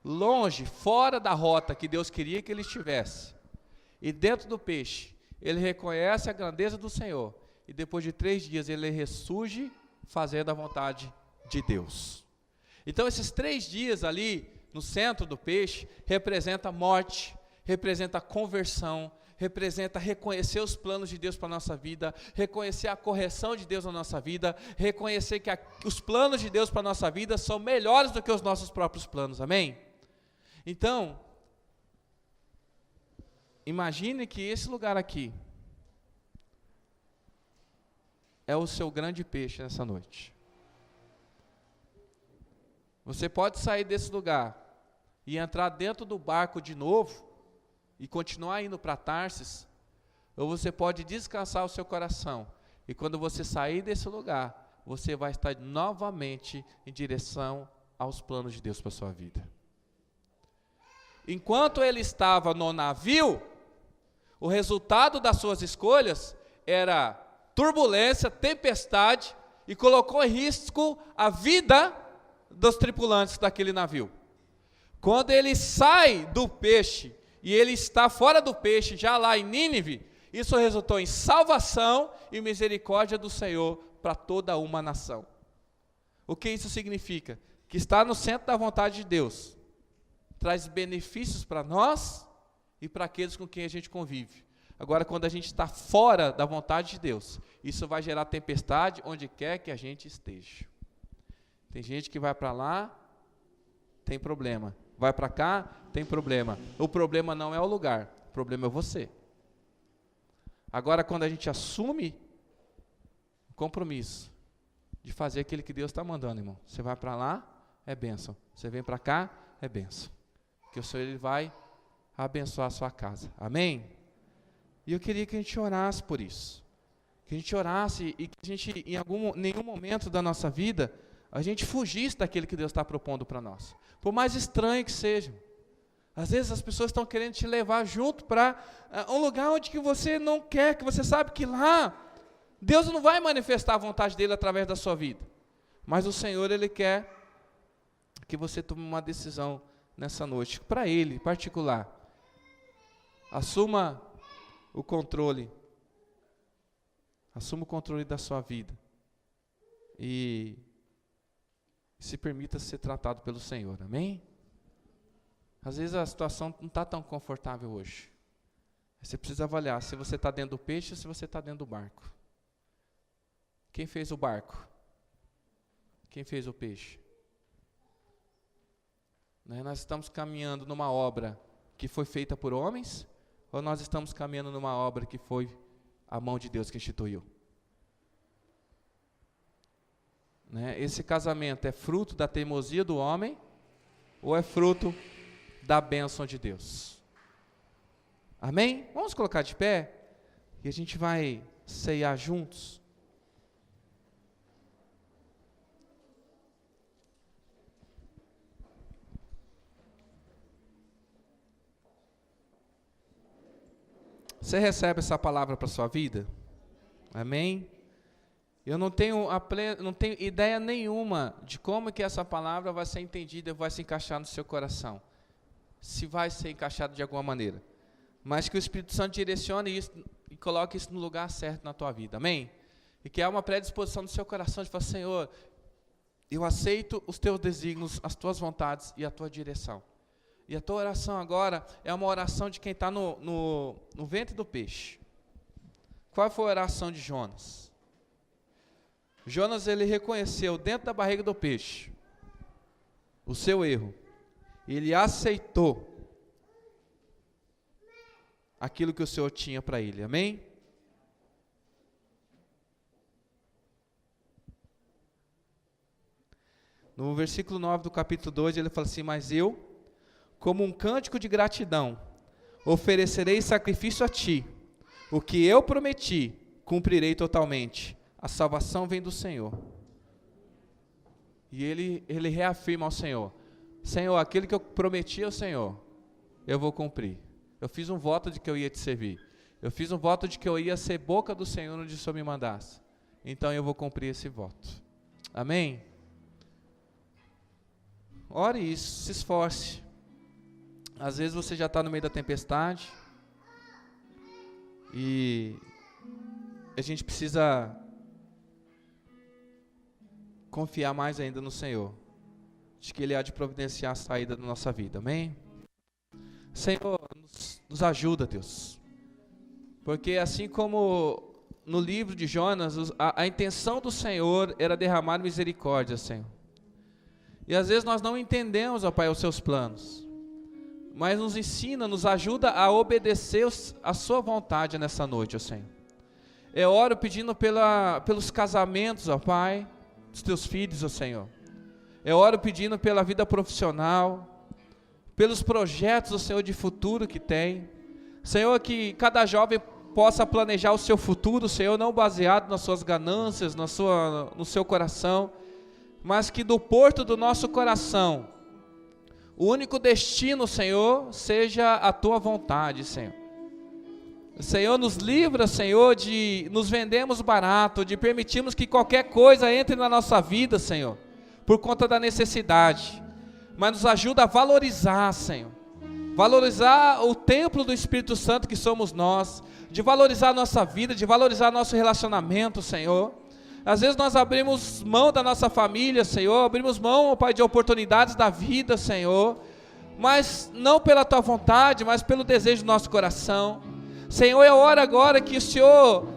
longe, fora da rota que Deus queria que ele estivesse, e dentro do peixe, ele reconhece a grandeza do Senhor, e depois de 3 dias ele ressurge, fazendo a vontade de Deus. Então esses 3 dias ali, no centro do peixe, representa morte, representa conversão, representa reconhecer os planos de Deus para a nossa vida, reconhecer a correção de Deus na nossa vida, reconhecer que os planos de Deus para a nossa vida são melhores do que os nossos próprios planos, amém? Então, imagine que esse lugar aqui é o seu grande peixe nessa noite. Você pode sair desse lugar e entrar dentro do barco de novo e continuar indo para Tarsis, ou você pode descansar o seu coração, e quando você sair desse lugar, você vai estar novamente em direção aos planos de Deus para a sua vida. Enquanto ele estava no navio, o resultado das suas escolhas era turbulência, tempestade, e colocou em risco a vida dos tripulantes daquele navio. Quando ele sai do peixe, e ele está fora do peixe, já lá em Nínive, isso resultou em salvação e misericórdia do Senhor para toda uma nação. O que isso significa? Que estar no centro da vontade de Deus traz benefícios para nós e para aqueles com quem a gente convive. Agora, quando a gente está fora da vontade de Deus, isso vai gerar tempestade onde quer que a gente esteja. Tem gente que vai para lá, tem problema. Vai para cá, tem problema. O problema não é o lugar, o problema é você. Agora, quando a gente assume o compromisso de fazer aquilo que Deus está mandando, irmão, você vai para lá, é bênção. Você vem para cá, é bênção. Porque o Senhor, Ele vai a abençoar a sua casa. Amém? E eu queria que a gente orasse por isso. Que a gente orasse e que a gente, em nenhum momento da nossa vida, a gente fugisse daquilo que Deus está propondo para nós. Por mais estranho que seja. Às vezes as pessoas estão querendo te levar junto para um lugar onde que você não quer, que você sabe que lá Deus não vai manifestar a vontade dele através da sua vida. Mas o Senhor, Ele quer que você tome uma decisão nessa noite, para Ele, em particular. Assuma o controle. Assuma o controle da sua vida. E se permita ser tratado pelo Senhor, amém? Às vezes a situação não está tão confortável hoje. Você precisa avaliar se você está dentro do peixe ou se você está dentro do barco. Quem fez o barco? Quem fez o peixe? Nós estamos caminhando numa obra que foi feita por homens, ou nós estamos caminhando numa obra que foi a mão de Deus que instituiu? Esse casamento é fruto da teimosia do homem, ou é fruto da bênção de Deus? Amém? Vamos colocar de pé, e a gente vai ceiar juntos. Você recebe essa palavra para a sua vida? Amém? Eu não tenho ideia nenhuma de como que essa palavra vai ser entendida e vai se encaixar no seu coração. Se vai ser encaixado de alguma maneira. Mas que o Espírito Santo direcione isso e coloque isso no lugar certo na tua vida. Amém? E que há uma predisposição no seu coração de falar: Senhor, eu aceito os teus desígnios, as tuas vontades e a tua direção. E a tua oração agora é uma oração de quem está no ventre do peixe. Qual foi a oração de Jonas? Jonas, ele reconheceu dentro da barriga do peixe o seu erro. Ele aceitou aquilo que o Senhor tinha para ele. Amém? No versículo 9 do capítulo 2, ele fala assim: mas eu, como um cântico de gratidão, oferecerei sacrifício a ti. O que eu prometi, cumprirei totalmente. A salvação vem do Senhor. E ele reafirma ao Senhor: Senhor, aquilo que eu prometi ao Senhor, eu vou cumprir. Eu fiz um voto de que eu ia te servir. Eu fiz um voto de que eu ia ser boca do Senhor onde o Senhor me mandasse. Então eu vou cumprir esse voto. Amém? Ore isso, se esforce. Às vezes você já está no meio da tempestade e a gente precisa confiar mais ainda no Senhor, de que Ele há de providenciar a saída da nossa vida. Amém? Senhor, nos ajuda, Deus, porque assim como no livro de Jonas, a intenção do Senhor era derramar misericórdia, Senhor. E às vezes nós não entendemos, ó Pai, os seus planos, mas nos ensina, nos ajuda a obedecer a sua vontade nessa noite, ó Senhor. Eu oro pedindo pelos casamentos, ó Pai, dos teus filhos, ó Senhor. Eu oro pedindo pela vida profissional, pelos projetos, ó Senhor, de futuro que tem. Senhor, que cada jovem possa planejar o seu futuro, Senhor, não baseado nas suas ganâncias, no seu coração, mas que do porto do nosso coração, o único destino, Senhor, seja a tua vontade, Senhor. Senhor, nos livra, Senhor, de nos vendermos barato, de permitirmos que qualquer coisa entre na nossa vida, Senhor, por conta da necessidade. Mas nos ajuda a valorizar, Senhor. Valorizar o templo do Espírito Santo que somos nós, de valorizar a nossa vida, de valorizar nosso relacionamento, Senhor. Às vezes nós abrimos mão da nossa família, Senhor, abrimos mão, ó Pai, de oportunidades da vida, Senhor, mas não pela tua vontade, mas pelo desejo do nosso coração. Senhor, eu oro agora que o Senhor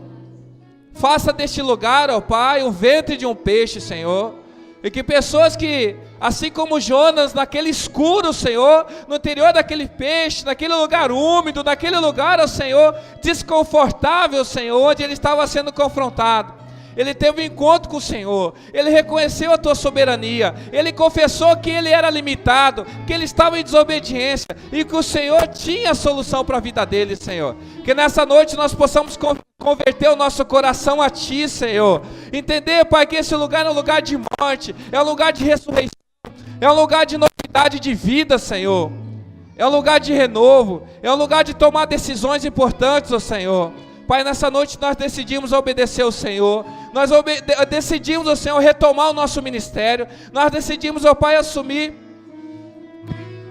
faça deste lugar, ó Pai, o ventre de um peixe, Senhor, e que pessoas que, assim como Jonas, naquele escuro, Senhor, no interior daquele peixe, naquele lugar úmido, naquele lugar, ó Senhor, desconfortável, Senhor, onde ele estava sendo confrontado, Ele teve um encontro com o Senhor, ele reconheceu a tua soberania, ele confessou que ele era limitado, que ele estava em desobediência e que o Senhor tinha a solução para a vida dele, Senhor. Que nessa noite nós possamos converter o nosso coração a Ti, Senhor. Entender, Pai, que esse lugar é um lugar de morte, é um lugar de ressurreição, é um lugar de novidade de vida, Senhor. É um lugar de renovo, é um lugar de tomar decisões importantes, ó Senhor. Pai, nessa noite nós decidimos obedecer ao Senhor, nós decidimos, ó Senhor, retomar o nosso ministério, nós decidimos, ó Pai, assumir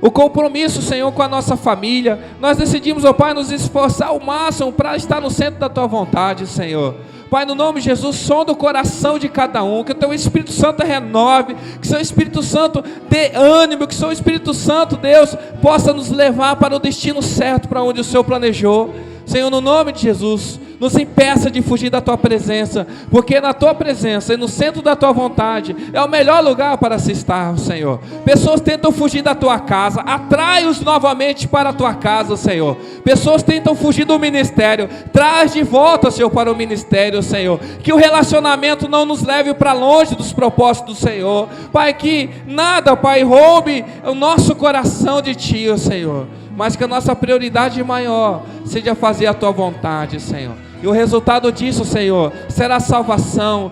o compromisso, Senhor, com a nossa família, nós decidimos, ó Pai, nos esforçar ao máximo para estar no centro da Tua vontade, Senhor. Pai, no nome de Jesus, sonda o coração de cada um, que o Teu Espírito Santo renove, que o Seu Espírito Santo dê ânimo, que o Seu Espírito Santo, Deus, possa nos levar para o destino certo, para onde o Senhor planejou. Senhor, no nome de Jesus, nos impeça de fugir da Tua presença, porque na Tua presença e no centro da Tua vontade é o melhor lugar para se estar, Senhor. Pessoas tentam fugir da Tua casa, atrai-os novamente para a Tua casa, Senhor. Pessoas tentam fugir do ministério, traz de volta, Senhor, para o ministério, Senhor. Que o relacionamento não nos leve para longe dos propósitos do Senhor. Pai, que nada, Pai, roube o nosso coração de Ti, Senhor. Mas que a nossa prioridade maior seja fazer a Tua vontade, Senhor. E o resultado disso, Senhor, será salvação,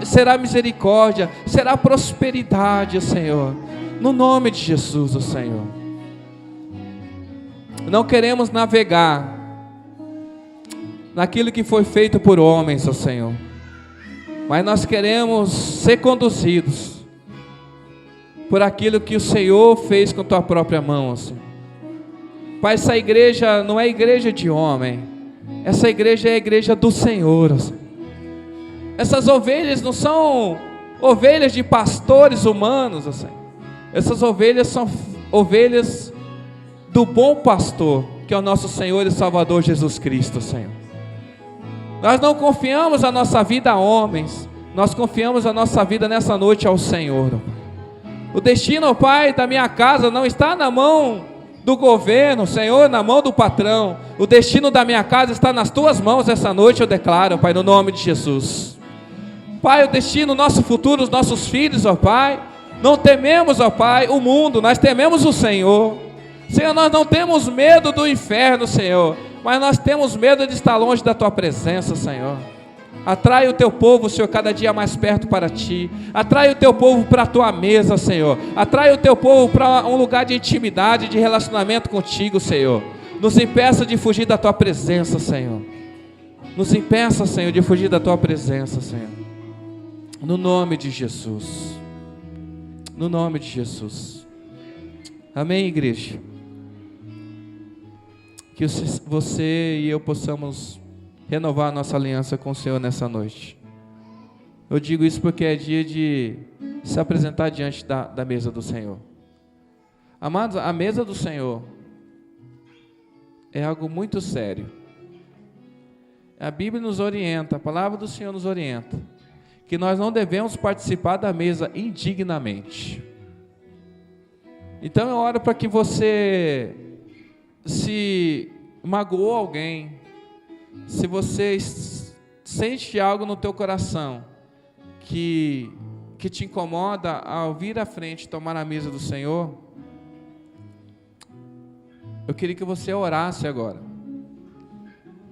será misericórdia, será prosperidade, Senhor. No nome de Jesus, Senhor. Não queremos navegar naquilo que foi feito por homens, Senhor. Mas nós queremos ser conduzidos por aquilo que o Senhor fez com Tua própria mão, Senhor. Pai, essa igreja não é igreja de homem, essa igreja é a igreja do Senhor. Essas ovelhas não são ovelhas de pastores humanos, essas ovelhas são ovelhas do bom pastor, que é o nosso Senhor e Salvador Jesus Cristo, Senhor. Nós não confiamos a nossa vida a homens, nós confiamos a nossa vida nessa noite ao Senhor. O destino, Pai, da minha casa não está na mão do governo, Senhor, na mão do patrão. O destino da minha casa está nas Tuas mãos essa noite, eu declaro, Pai, no nome de Jesus. Pai, o destino, o nosso futuro, os nossos filhos, ó Pai, não tememos, ó Pai, o mundo, nós tememos o Senhor. Senhor, nós não temos medo do inferno, Senhor, mas nós temos medo de estar longe da Tua presença, Senhor. Atrai o Teu povo, Senhor, cada dia mais perto para Ti. Atrai o Teu povo para a Tua mesa, Senhor. Atrai o Teu povo para um lugar de intimidade, de relacionamento contigo, Senhor. Nos impeça de fugir da Tua presença, Senhor. Nos impeça, Senhor, de fugir da Tua presença, Senhor. No nome de Jesus. No nome de Jesus. Amém, igreja? Que você e eu possamos renovar a nossa aliança com o Senhor nessa noite. Eu digo isso porque é dia de se apresentar diante da mesa do Senhor. Amados, a mesa do Senhor é algo muito sério. A Bíblia nos orienta, a palavra do Senhor nos orienta, que nós não devemos participar da mesa indignamente. Então eu oro para que você, se magoou alguém, se você sente algo no teu coração que te incomoda ao vir à frente tomar a mesa do Senhor, eu queria que você orasse agora.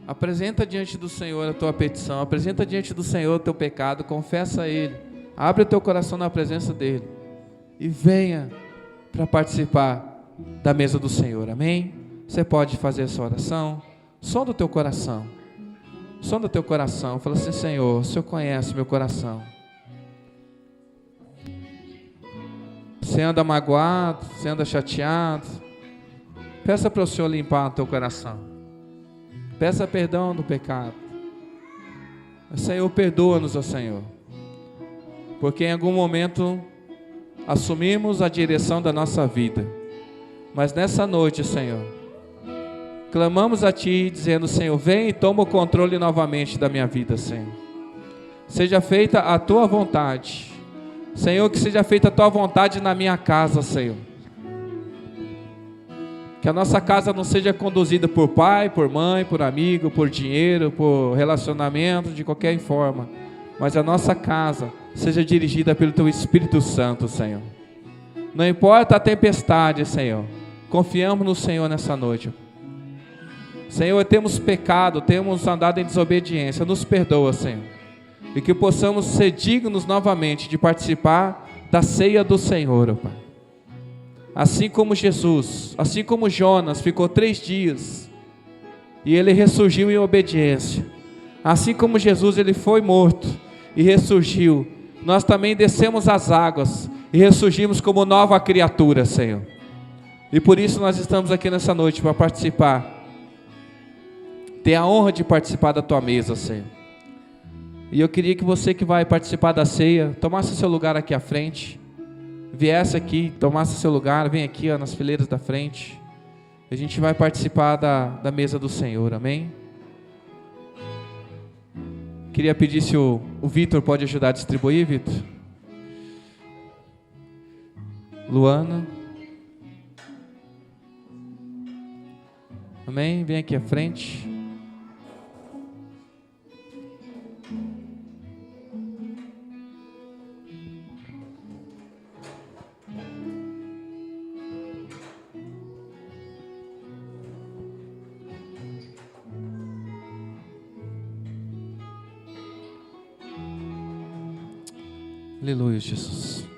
Apresenta diante do Senhor a tua petição, apresenta diante do Senhor o teu pecado, confessa a Ele, abre o teu coração na presença dEle e venha para participar da mesa do Senhor, amém? Você pode fazer essa oração. Sonda o teu coração. Sonda o teu coração. Fala assim: Senhor, o Senhor conhece meu coração. Você anda magoado, você anda chateado. Peça para o Senhor limpar o teu coração. Peça perdão do pecado. Senhor, perdoa-nos, ó Senhor. Porque em algum momento assumimos a direção da nossa vida. Mas nessa noite, Senhor, clamamos a Ti, dizendo: Senhor, vem e toma o controle novamente da minha vida, Senhor. Seja feita a Tua vontade, Senhor, que seja feita a Tua vontade na minha casa, Senhor. Que a nossa casa não seja conduzida por pai, por mãe, por amigo, por dinheiro, por relacionamento, de qualquer forma. mas a nossa casa seja dirigida pelo Teu Espírito Santo, Senhor. Não importa a tempestade, Senhor, confiamos no Senhor nessa noite. Senhor, temos pecado, temos andado em desobediência, nos perdoa, Senhor, e que possamos ser dignos novamente de participar da ceia do Senhor, ó Pai. Assim como Jesus, assim como Jonas ficou 3 dias e ele ressurgiu em obediência, assim como Jesus, ele foi morto e ressurgiu, nós também descemos as águas e ressurgimos como nova criatura, Senhor. E por isso nós estamos aqui nessa noite para participar, ter a honra de participar da Tua mesa, Senhor. E eu queria que você que vai participar da ceia, tomasse seu lugar aqui à frente, viesse aqui, tomasse seu lugar, vem aqui ó, nas fileiras da frente. A gente vai participar da mesa do Senhor, amém? Queria pedir se o Vitor pode ajudar a distribuir, Vitor. Luana. Amém? Vem aqui à frente. Aleluia, Jesus.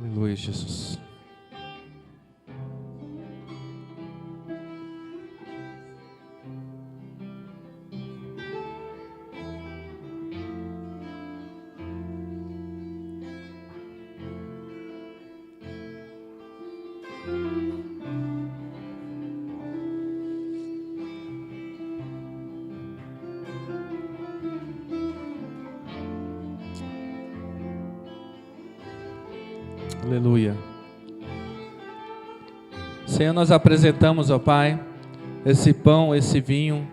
Aleluia, Jesus. Aleluia. Senhor, nós apresentamos, ó Pai, esse pão, esse vinho,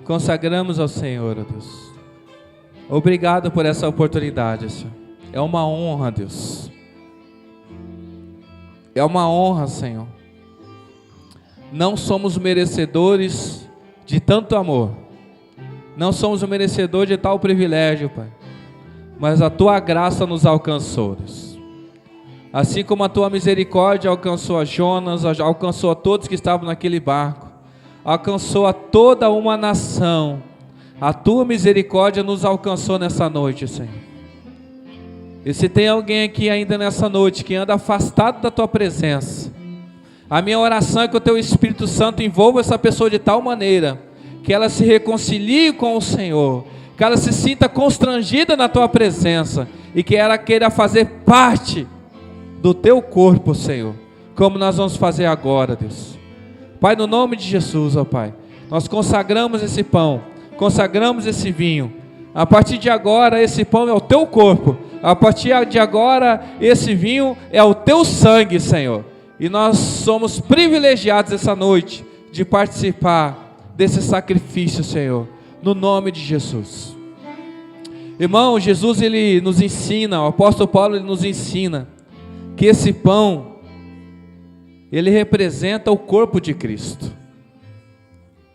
consagramos ao Senhor, ó Deus. Obrigado por essa oportunidade, Senhor. É uma honra, Deus. É uma honra, Senhor. Não somos merecedores de tanto amor. Não somos merecedores de tal privilégio, Pai. Mas a Tua graça nos alcançou, Deus. Assim como a Tua misericórdia alcançou a Jonas, alcançou a todos que estavam naquele barco, alcançou a toda uma nação, a Tua misericórdia nos alcançou nessa noite, Senhor. E se tem alguém aqui ainda nessa noite que anda afastado da Tua presença, a minha oração é que o Teu Espírito Santo envolva essa pessoa de tal maneira que ela se reconcilie com o Senhor, que ela se sinta constrangida na Tua presença e que ela queira fazer parte do Teu corpo, Senhor, como nós vamos fazer agora, Deus. Pai, no nome de Jesus, ó Pai, nós consagramos esse pão, consagramos esse vinho. A partir de agora, esse pão é o Teu corpo. A partir de agora, esse vinho é o Teu sangue, Senhor. E nós somos privilegiados essa noite de participar desse sacrifício, Senhor, no nome de Jesus. Irmão, Jesus, ele nos ensina, o apóstolo Paulo, ele nos ensina que esse pão, ele representa o corpo de Cristo.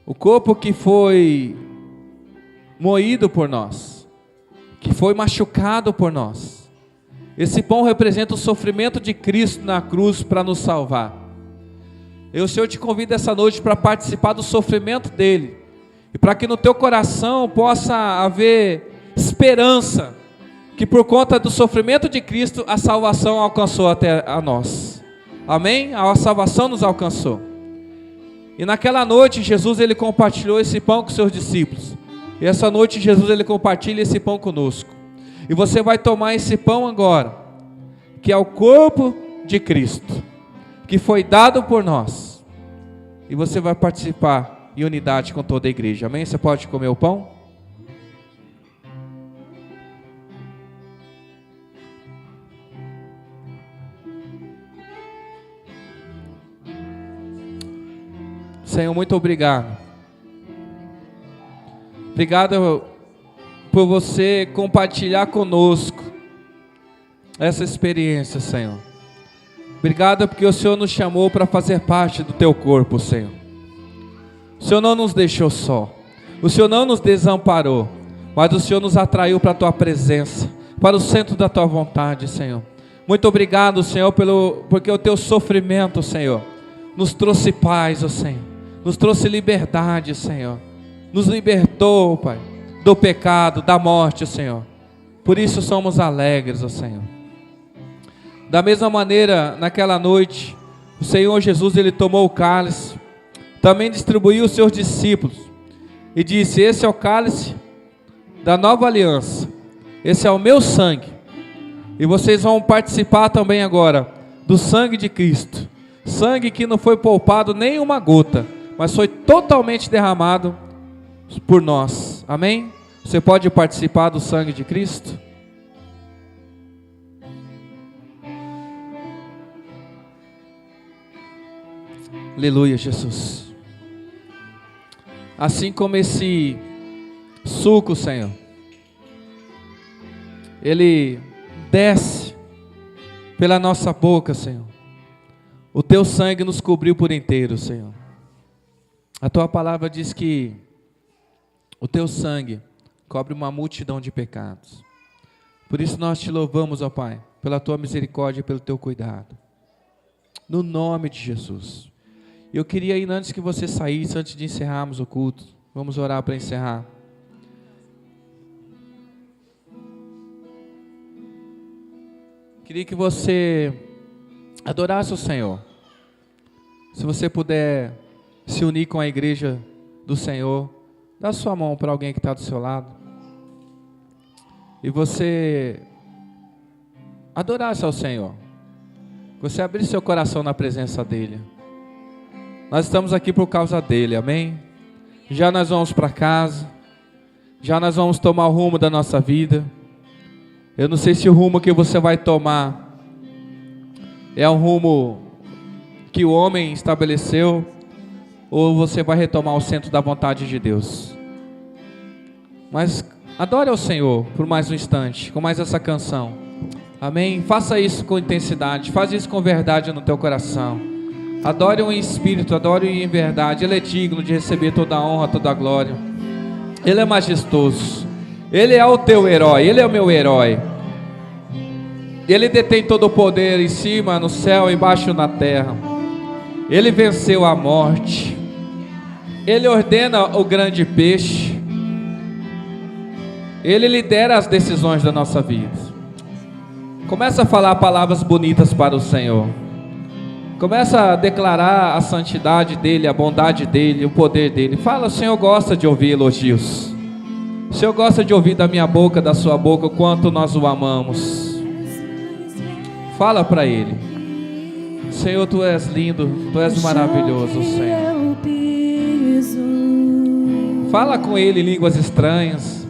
O corpo que foi moído por nós, que foi machucado por nós. Esse pão representa o sofrimento de Cristo na cruz para nos salvar. O Senhor te convida essa noite para participar do sofrimento dele, e para que no teu coração possa haver esperança, que por conta do sofrimento de Cristo, a salvação alcançou até a nós. Amém? A salvação nos alcançou. E naquela noite, Jesus, ele compartilhou esse pão com seus discípulos. E essa noite, Jesus, ele compartilha esse pão conosco. E você vai tomar esse pão agora, que é o corpo de Cristo, que foi dado por nós. E você vai participar em unidade com toda a igreja. Amém? Você pode comer o pão? Senhor, muito obrigado. Obrigado por você compartilhar conosco essa experiência, Senhor. Obrigado porque o Senhor nos chamou para fazer parte do teu corpo, Senhor. O Senhor não nos deixou só. O Senhor não nos desamparou, mas o Senhor nos atraiu para a tua presença, para o centro da tua vontade, Senhor. Muito obrigado, Senhor, porque o teu sofrimento, Senhor, nos trouxe paz, ó Senhor. Nos trouxe liberdade, Senhor. Nos libertou, Pai, do pecado, da morte, Senhor. Por isso somos alegres, ó Senhor. Da mesma maneira, naquela noite, o Senhor Jesus, Ele tomou o cálice, também distribuiu os seus discípulos e disse: esse é o cálice da nova aliança, esse é o meu sangue, e vocês vão participar também agora do sangue de Cristo, sangue que não foi poupado nem uma gota, mas foi totalmente derramado por nós. Amém? Você pode participar do sangue de Cristo? Aleluia, Jesus. Assim como esse suco, Senhor, ele desce pela nossa boca, Senhor. O teu sangue nos cobriu por inteiro, Senhor. A tua palavra diz que o teu sangue cobre uma multidão de pecados. Por isso nós te louvamos, ó Pai, pela tua misericórdia e pelo teu cuidado. No nome de Jesus. Eu queria ir, antes que você saísse, antes de encerrarmos o culto, vamos orar para encerrar. Queria que você adorasse o Senhor. Se você puder se unir com a igreja do Senhor, dá sua mão para alguém que está do seu lado. E você adorasse ao Senhor. Você abrir seu coração na presença dEle. Nós estamos aqui por causa dEle, amém? Já nós vamos para casa. Já nós vamos tomar o rumo da nossa vida. Eu não sei se o rumo que você vai tomar é um rumo que o homem estabeleceu, ou você vai retomar o centro da vontade de Deus. Mas adore ao Senhor por mais um instante, com mais essa canção. Amém? Faça isso com intensidade, faz isso com verdade no teu coração. Adore-o em espírito, adore-o em verdade. Ele é digno de receber toda a honra, toda a glória. Ele é majestoso. Ele é o teu herói, Ele é o meu herói. Ele detém todo o poder em cima, no céu, embaixo na terra. Ele venceu a morte. Ele ordena o grande peixe. Ele lidera as decisões da nossa vida. Começa a falar palavras bonitas para o Senhor. Começa a declarar a santidade dEle, a bondade dEle, o poder dEle. Fala: o Senhor gosta de ouvir elogios. O Senhor gosta de ouvir da minha boca, da sua boca, o quanto nós o amamos. Fala para Ele: Senhor, Tu és lindo, Tu és maravilhoso, Senhor. Fala com Ele em línguas estranhas.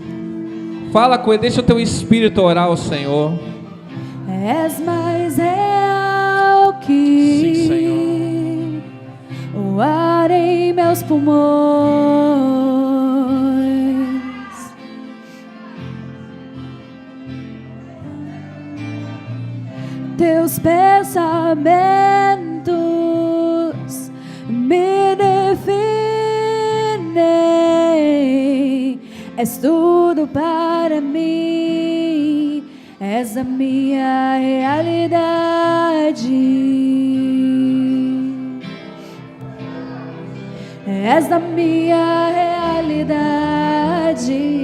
Fala com Ele, deixa o teu espírito orar ao Senhor. És mais real que Sim, Senhor. o ar em meus pulmões. Teus pensamentos me definem. És tudo para mim. És a minha realidade. És a minha realidade.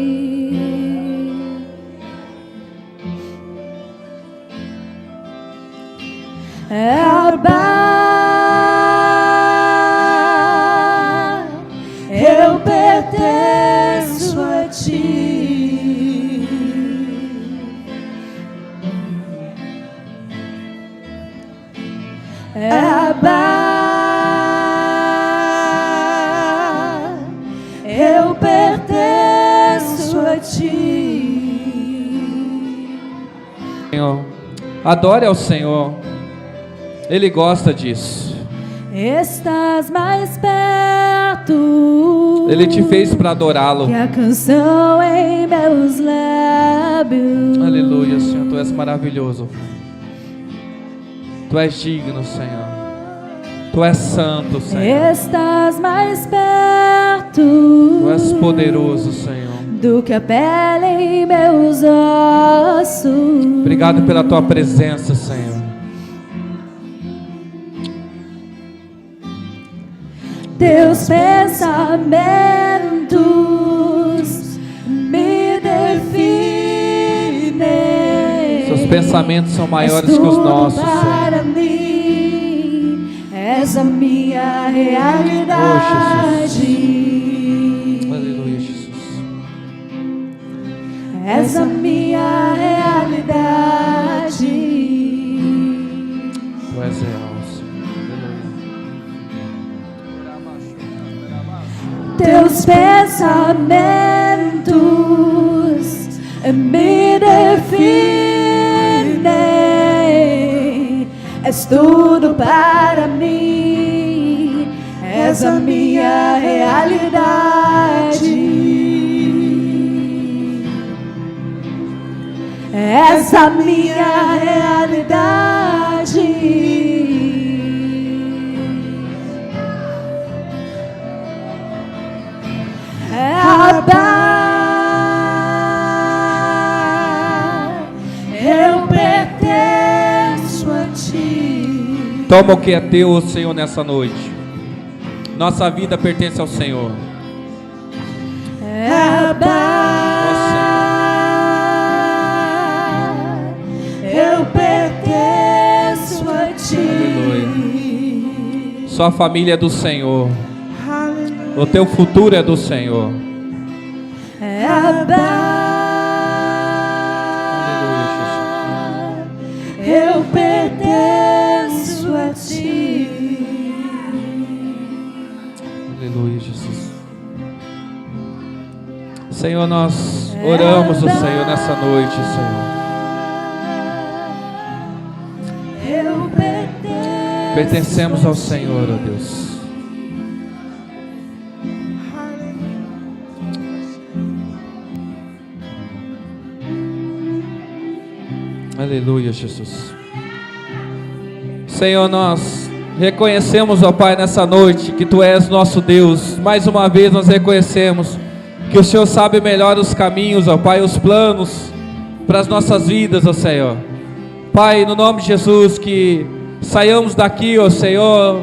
Abba, eu pertenço a Ti. Abba, eu pertenço a ti. Senhor, adore ao Senhor, Ele gosta disso. Estás mais perto, Ele te fez para adorá-lo. que a canção em meus lábios. Aleluia, Senhor, Tu és maravilhoso. Tu és digno, Senhor. Tu és santo, Senhor. Estás mais perto, Tu és poderoso, Senhor. do que a pele em meus ossos. Obrigado pela Tua presença, Senhor. Teus pensamentos me definem. Seus pensamentos são maiores És que os tudo nossos, Senhor. para mim, és a minha realidade. Aleluia, Jesus. És a minha realidade. Tu és real, Senhor. Teus pensamentos me definem. És tudo para mim, és a minha realidade. És a minha realidade. Abba, eu pertenço a ti. Toma o que é teu, Senhor, nessa noite. Nossa vida pertence ao Senhor. Abba, eu pertenço a ti. Aleluia. Sua família é do Senhor. O teu futuro é do Senhor. Abba, eu pertenço a ti. Aleluia, Jesus. Senhor, nós oramos o Senhor nessa noite, Senhor. Eu Pertencemos ao Senhor, ó Deus. Aleluia, Jesus. Senhor, nós reconhecemos, ó Pai, nessa noite que Tu és nosso Deus. Mais uma vez nós reconhecemos que o Senhor sabe melhor os caminhos, ó Pai, os planos para as nossas vidas, ó Senhor. Pai, no nome de Jesus, que saiamos daqui, ó Senhor,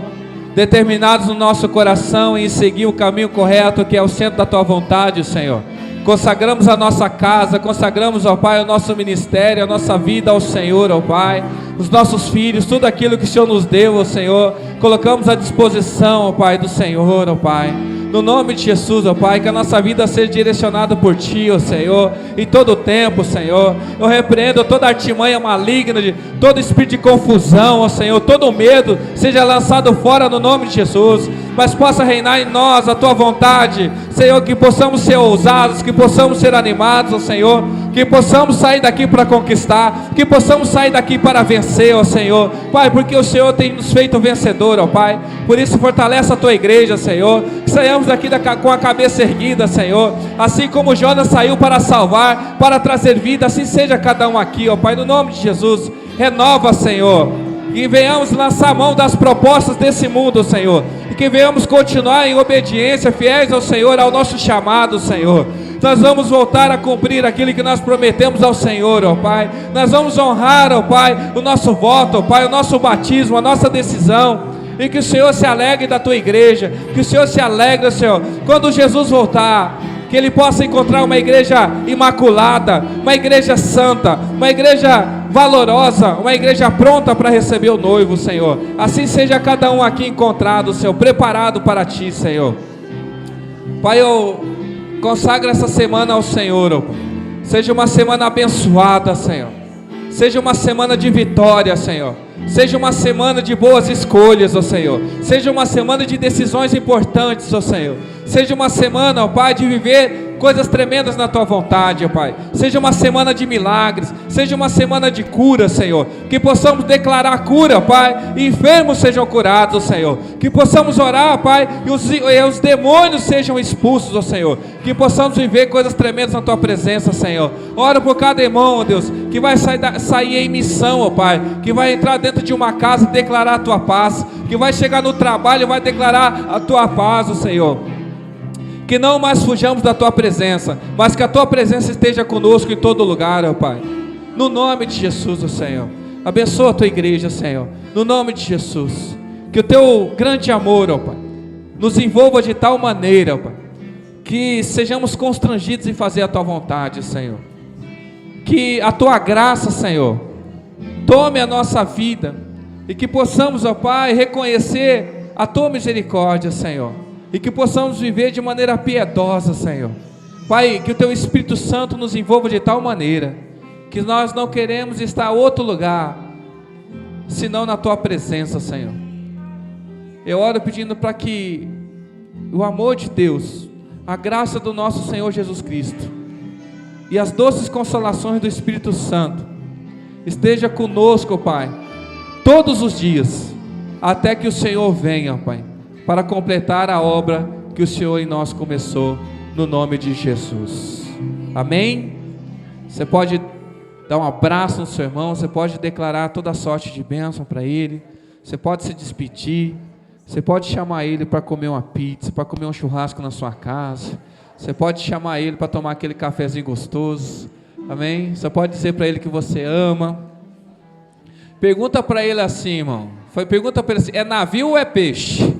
determinados no nosso coração em seguir o caminho correto, que é o centro da Tua vontade, Senhor. Consagramos a nossa casa, consagramos, ó Pai, o nosso ministério, a nossa vida ao Senhor, ó Pai, os nossos filhos, tudo aquilo que o Senhor nos deu, ó Senhor, colocamos à disposição, ó Pai, do Senhor, ó Pai. No nome de Jesus, ó Pai, que a nossa vida seja direcionada por Ti, ó Senhor, em todo o tempo, Senhor. Eu repreendo toda artimanha maligna, de todo espírito de confusão, ó Senhor, todo medo seja lançado fora no nome de Jesus, mas possa reinar em nós a Tua vontade, Senhor, que possamos ser ousados, que possamos ser animados, ó Senhor, que possamos sair daqui para conquistar, que possamos sair daqui para vencer, ó Senhor, Pai, porque o Senhor tem nos feito vencedor, ó Pai. Por isso fortalece a Tua igreja, Senhor, que saiamos daqui com a cabeça erguida, Senhor, assim como Jonas saiu para salvar, para trazer vida, assim seja cada um aqui, ó Pai, no nome de Jesus. Renova, Senhor, e venhamos lançar a mão das propostas desse mundo, Senhor, e que venhamos continuar em obediência, fiéis ao Senhor, ao nosso chamado, Senhor. Nós vamos voltar a cumprir aquilo que nós prometemos ao Senhor, ó Pai. Nós vamos honrar, ó Pai, o nosso voto, ó Pai, o nosso batismo, a nossa decisão. E que o Senhor se alegre da Tua igreja, que o Senhor se alegre, Senhor, quando Jesus voltar, que Ele possa encontrar uma igreja imaculada, uma igreja santa, uma igreja valorosa, uma igreja pronta para receber o noivo, Senhor. Assim seja cada um aqui encontrado, Senhor, preparado para Ti, Senhor. Pai, eu consagro essa semana ao Senhor, ó Pai. Seja uma semana abençoada, Senhor. Seja uma semana de vitória, Senhor. Seja uma semana de boas escolhas, ó Senhor. Seja uma semana de decisões importantes, ó Senhor. Seja uma semana, ó Pai, de viver coisas tremendas na Tua vontade, ó Pai. Seja uma semana de milagres. Seja uma semana de cura, Senhor. Que possamos declarar cura, Pai, e enfermos sejam curados, ó Senhor. Que possamos orar, Pai, e os demônios sejam expulsos, ó Senhor. Que possamos viver coisas tremendas na Tua presença, Senhor. Oro por cada irmão, ó Deus, que vai sair em missão, ó Pai. Que vai entrar dentro de uma casa e declarar a Tua paz. Que vai chegar no trabalho e vai declarar a Tua paz, ó Senhor. Que não mais fujamos da Tua presença, mas que a Tua presença esteja conosco em todo lugar, ó Pai. No nome de Jesus, ó Senhor. Abençoa a Tua igreja, Senhor. No nome de Jesus. Que o Teu grande amor, ó Pai, nos envolva de tal maneira, ó Pai, que sejamos constrangidos em fazer a Tua vontade, Senhor. Que a Tua graça, Senhor, tome a nossa vida e que possamos, ó Pai, reconhecer a Tua misericórdia, Senhor. E que possamos viver de maneira piedosa, Senhor. Pai, que o Teu Espírito Santo nos envolva de tal maneira que nós não queremos estar em outro lugar senão na Tua presença, Senhor. Eu oro pedindo para que o amor de Deus, a graça do nosso Senhor Jesus Cristo e as doces consolações do Espírito Santo esteja conosco, Pai, todos os dias, até que o Senhor venha, Pai, para completar a obra que o Senhor em nós começou, no nome de Jesus. Amém? Você pode dar um abraço no seu irmão, você pode declarar toda sorte de bênção para ele, você pode se despedir, você pode chamar ele para comer uma pizza, para comer um churrasco na sua casa, você pode chamar ele para tomar aquele cafezinho gostoso, amém? Você pode dizer para ele que você ama. Pergunta para ele assim, irmão, pergunta para ele assim, é navio ou é peixe?